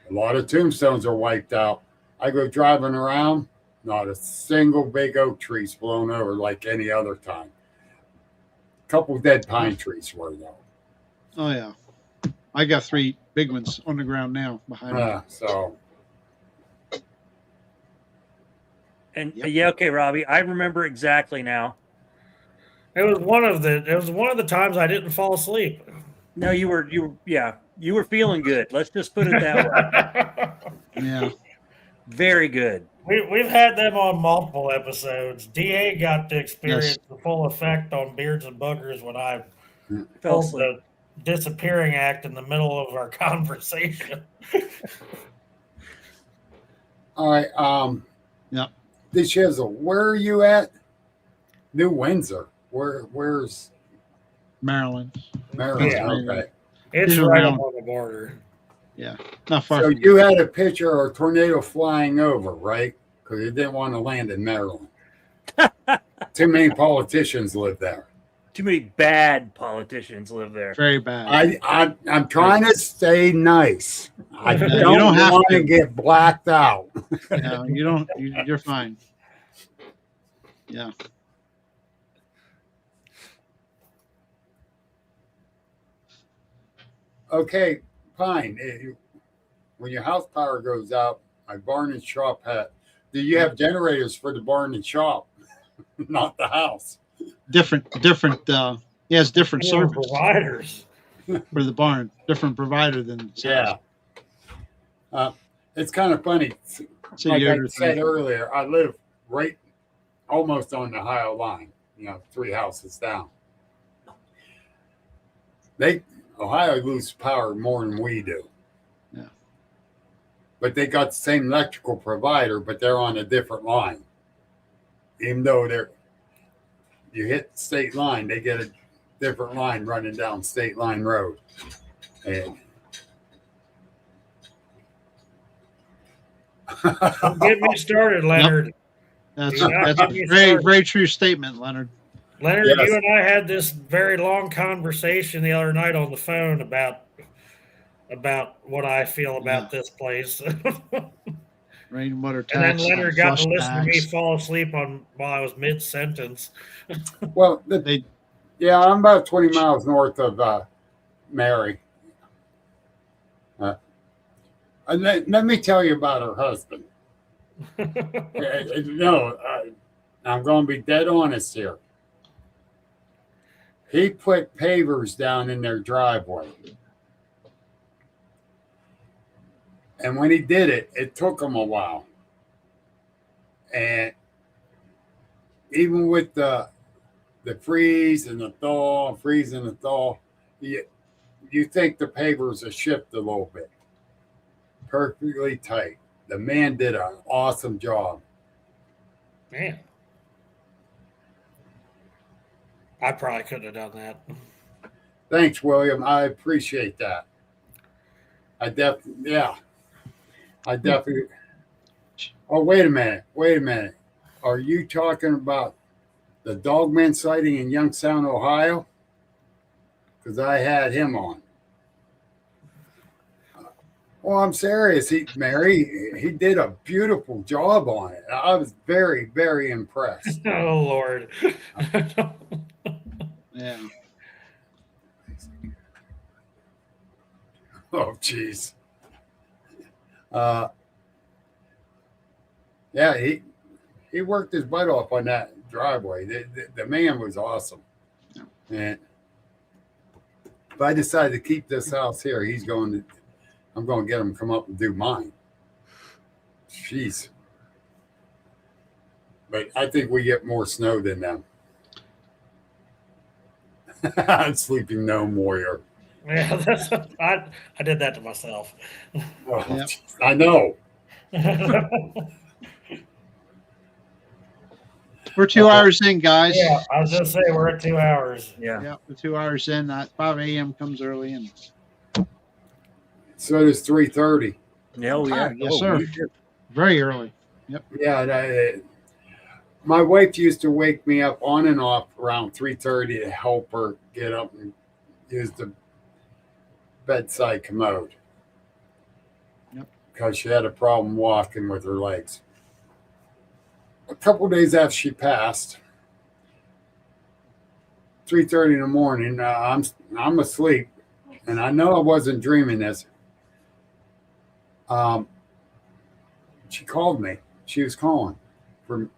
a lot of tombstones are wiped out. I go driving around, not a single big oak tree's blown over like any other time. A couple dead pine trees were though. Oh yeah, I got 3 big ones on the ground now behind me. So And Yep. yeah, okay, Robbie, I remember exactly now. It was one of the times I didn't fall asleep. No, you were feeling good. Let's just put it that way. Yeah, Very good. We've had them on multiple episodes. DA got to experience the full effect on Beards and Boogers when I Fell pulled asleep. the disappearing act in the middle of our conversation. all right, Yep. this Shizzle, where are you at? New Windsor. Where's Maryland. Maryland? Yeah. Okay. It's He's right around. up on the border. Yeah, not far. So from you had a picture of a tornado flying over, right? Because you didn't want to land in Maryland. Too many politicians live there. Too many bad politicians live there. Very bad. I'm trying to stay nice. I Yeah, don't, you don't have want to. to get blacked out. Yeah, you don't. You're fine. Yeah. Okay, Pine. When your house power goes out, my barn and shop do you have generators for the barn and shop, not the house? Different. He has different More service providers. for the barn. Different provider than It's kind of funny. So Like I you're said earlier, I live right almost on the Ohio line, 3 houses down. Ohio loses power more than we do. Yeah. But they got the same electrical provider, but they're on a different line. Even though you hit the state line, they get a different line running down State Line Road. And Don't get me started, Leonard. That's Do not a get me very started. very true statement, Leonard. Leonard, Yes. you and I had this very long conversation the other night on the phone about what I feel about this place. Rainwater And then tax. Leonard got flush to listen to me tax. fall asleep while I was mid sentence. well, They I'm about 20 miles north of Mary. And let me tell you about her husband. No, I'm going to be dead honest here. He put pavers down in their driveway. And when he did it, it took him a while. And even with the freeze and the thaw, you think the pavers are shipped a little bit. Perfectly tight. The man did an awesome job. Man, I probably couldn't have done that. Thanks, William. I appreciate that. I definitely. Oh, wait a minute. Are you talking about the Dogman sighting in Youngstown, Ohio? Because I had him on. Well, I'm serious. He did a beautiful job on it. I was very, very impressed. Oh Lord. yeah. Oh, jeez. Yeah, he worked his butt off on that driveway. The man was awesome. And if I decide to keep this house here, I'm going to get him to come up and do mine. Jeez. But I think we get more snow than them. I'm sleeping no more. Yeah, I did that to myself. Oh, Yep. I know. We're 2 hours in, guys. Yeah, I was just saying we're at 2 hours. Yeah. Yeah, we're 2 hours in. 5 a.m. comes early, and So does 3:30. Yeah, oh, yeah. yes, sir. Very early. Yeah, my wife used to wake me up on and off around 3:30 to help her get up and use the bedside commode. Yep. Because she had a problem walking with her legs. A couple of days after she passed, 3:30 in the morning, I'm asleep, and I know I wasn't dreaming this. She called me. She was calling for.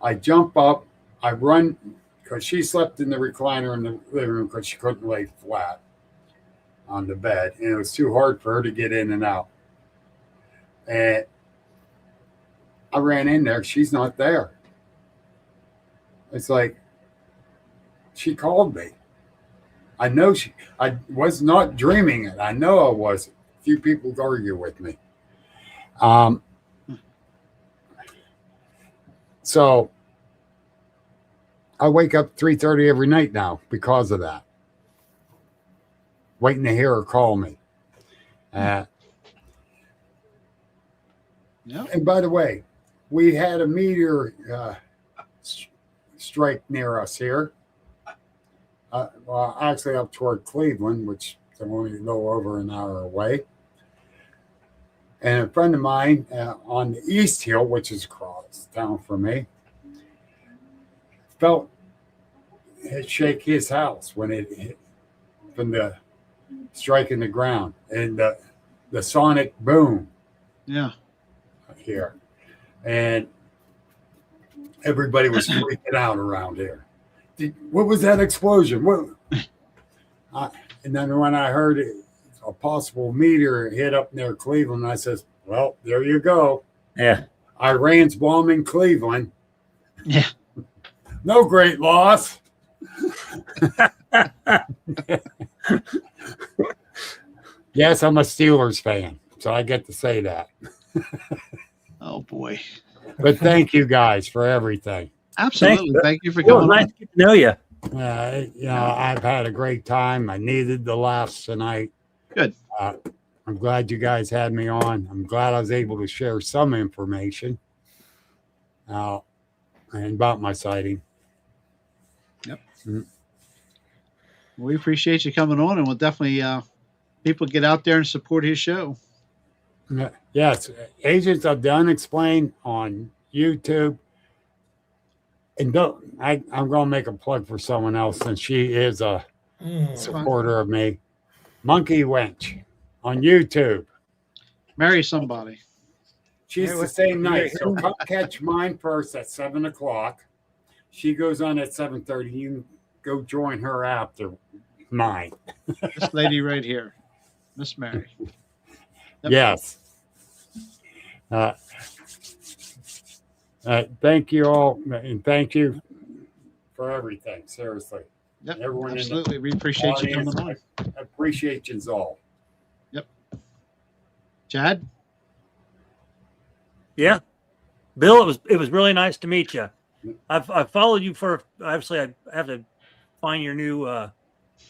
I jump up, I run because she slept in the recliner in the living room because she couldn't lay flat on the bed, and it was too hard for her to get in and out. And I ran in there. She's not there. It's like she called me. I know I was not dreaming it. I know I wasn't. A few people argue with me. So I wake up 3:30 every night now because of that. Waiting to hear her call me. Yeah. And by the way, we had a meteor strike near us here. Well, actually up toward Cleveland, which is only a little over an hour away. And a friend of mine on the East Hill, which is across town from me, felt it shake his house when it hit from the striking the ground and the sonic boom. Yeah. Here. And everybody was freaking out around here. What was that explosion? And then when I heard it, a possible meteor hit up near Cleveland, I says, well, there you go. Yeah. Iran's bombing Cleveland. Yeah. No great loss. Yes, I'm a Steelers fan, so I get to say that. Oh boy. But thank you guys for everything. Absolutely. Thank you for Well, coming nice on. to get to know you. I've had a great time. I needed the laughs tonight. Good. I'm glad you guys had me on. I'm glad I was able to share some information and about my sighting. Yep. We appreciate you coming on, and we'll definitely people get out there and support his show. Yes, Agents of the Unexplained on YouTube. And I'm going to make a plug for someone else since she is a supporter of me. Monkey Wench on YouTube. Marry somebody. She's the same night. So come catch mine first at 7:00. She goes on at 7:30. You can go join her after mine. This lady right here, Miss Mary. Yep. Yes. Thank you all, and thank you for everything. Seriously. Yep. Everyone Absolutely. We appreciate you coming on. Appreciate you all. Yep. Chad? Yeah, Bill, it was really nice to meet you. I've followed you for, obviously I have to find your new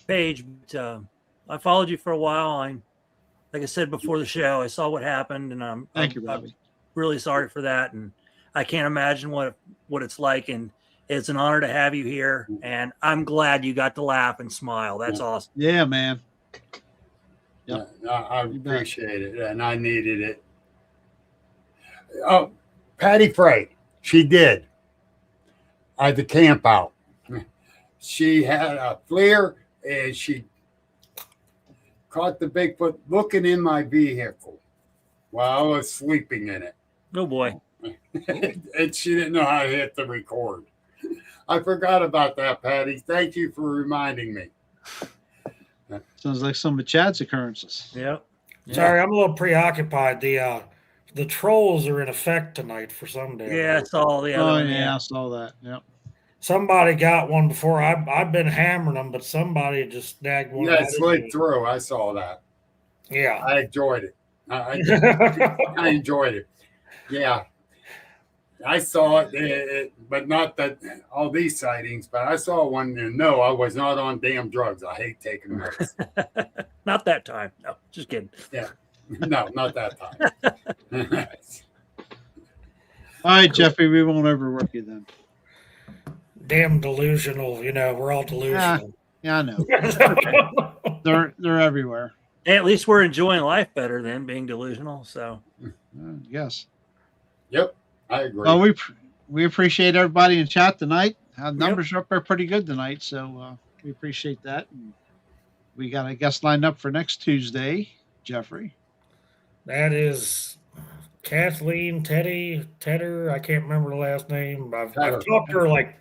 page, but I followed you for a while. Like I said before the show, I saw what happened, and Thank you, Robbie. I'm really sorry for that, and I can't imagine what it's like, and it's an honor to have you here, and I'm glad you got to laugh and smile. That's awesome. Yeah, man. Yep. I appreciate it, and I needed it. Oh, Patty Frey, she did. I had the camp out. She had a flare, and she caught the Bigfoot looking in my vehicle while I was sleeping in it. Oh boy. And she didn't know how to hit the record. I forgot about that, Patty. Thank you for reminding me. Sounds like some of Chad's occurrences. Yep. Sorry, I'm a little preoccupied. The trolls are in effect tonight for some day. Yeah, I saw the other Oh, one. yeah, I saw that. Yep. Somebody got one before. I've been hammering them, but somebody just snagged one. Yeah, it slid through. I saw that. Yeah. I enjoyed it. I enjoyed it. Yeah. I saw it, but not that all these sightings, but I saw one, and no, I was not on damn drugs. I hate taking drugs. Not that time. No, just kidding. Yeah. No, not that time. All right, Jeffrey, we won't overwork you then. Damn delusional. You know, we're all delusional. Yeah, I know. They're everywhere. Hey, at least we're enjoying life better than being delusional. So, Yes. Yep, I agree. Well, we appreciate everybody in chat tonight. Numbers are up there pretty good tonight, so we appreciate that. And we got a guest lined up for next Tuesday, Jeffrey. That is Kathleen Tedder. I can't remember the last name. I've talked to her like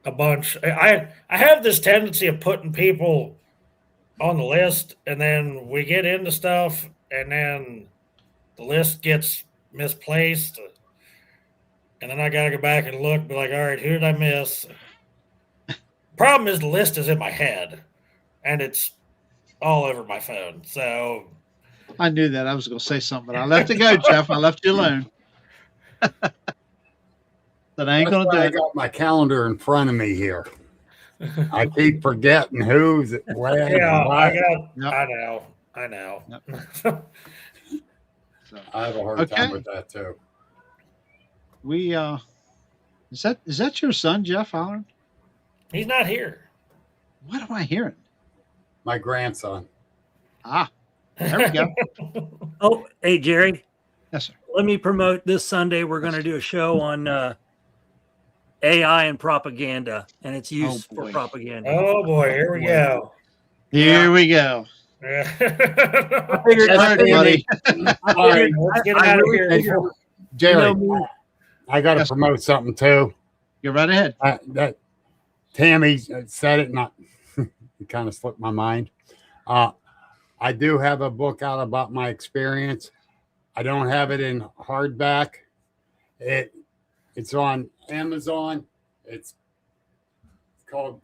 a bunch. I have this tendency of putting people on the list, and then we get into stuff, and then the list gets misplaced, and then I gotta go back and look, be like, all right, who did I miss? Problem is the list is in my head, and it's all over my phone. So I knew that I was going to say something, but I left it go, Jeff. I left you alone. But I ain't going to do I it. got my calendar in front of me here. I keep forgetting who's when. yeah, I Yep. know. Yep. I have a hard time with that too. We is that your son, Jeff Holland? He's not here. What am I hearing? My grandson. Ah, there we go. oh, hey, Jerry. Yes, sir. Let me promote this Sunday. We're going to do a show on AI and propaganda and its use for boy. propaganda. Oh boy, here we go. Here we go. I figured, All right, buddy. let's get out of here. Jerry, I got to promote something too. You're right ahead. That Tammy said it, not it kind of slipped my mind. I do have a book out about my experience. I don't have it in hardback. It's on Amazon. It's called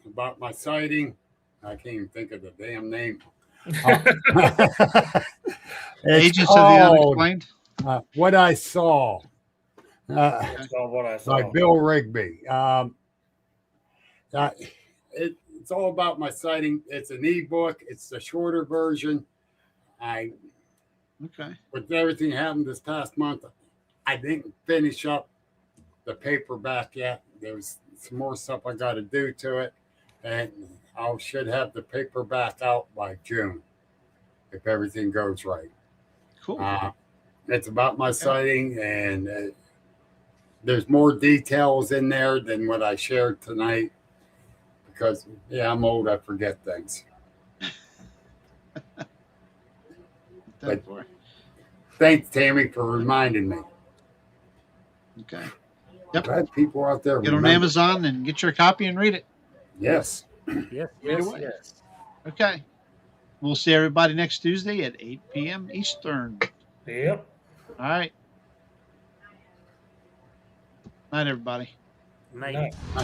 about my sighting. I can't even think of the damn name. Agents of the Unexplained. What I Saw. That's all what I By saw. Bill Rigby. It's all about my sighting. It's an ebook. It's the shorter version. With everything happened this past month, I didn't finish up the paperback yet. There's some more stuff I got to do to it, and I should have the paperback out by June if everything goes right. Cool. It's about my sighting, and there's more details in there than what I shared tonight because, I'm old. I forget things. But thanks, Tammy, for reminding me. Okay. Yep. Glad people out there get on Amazon and get your copy and read it. Yes. Yes. Okay. We'll see everybody next Tuesday at 8 p.m. Eastern. Yep. All right. Night, everybody. Night. No.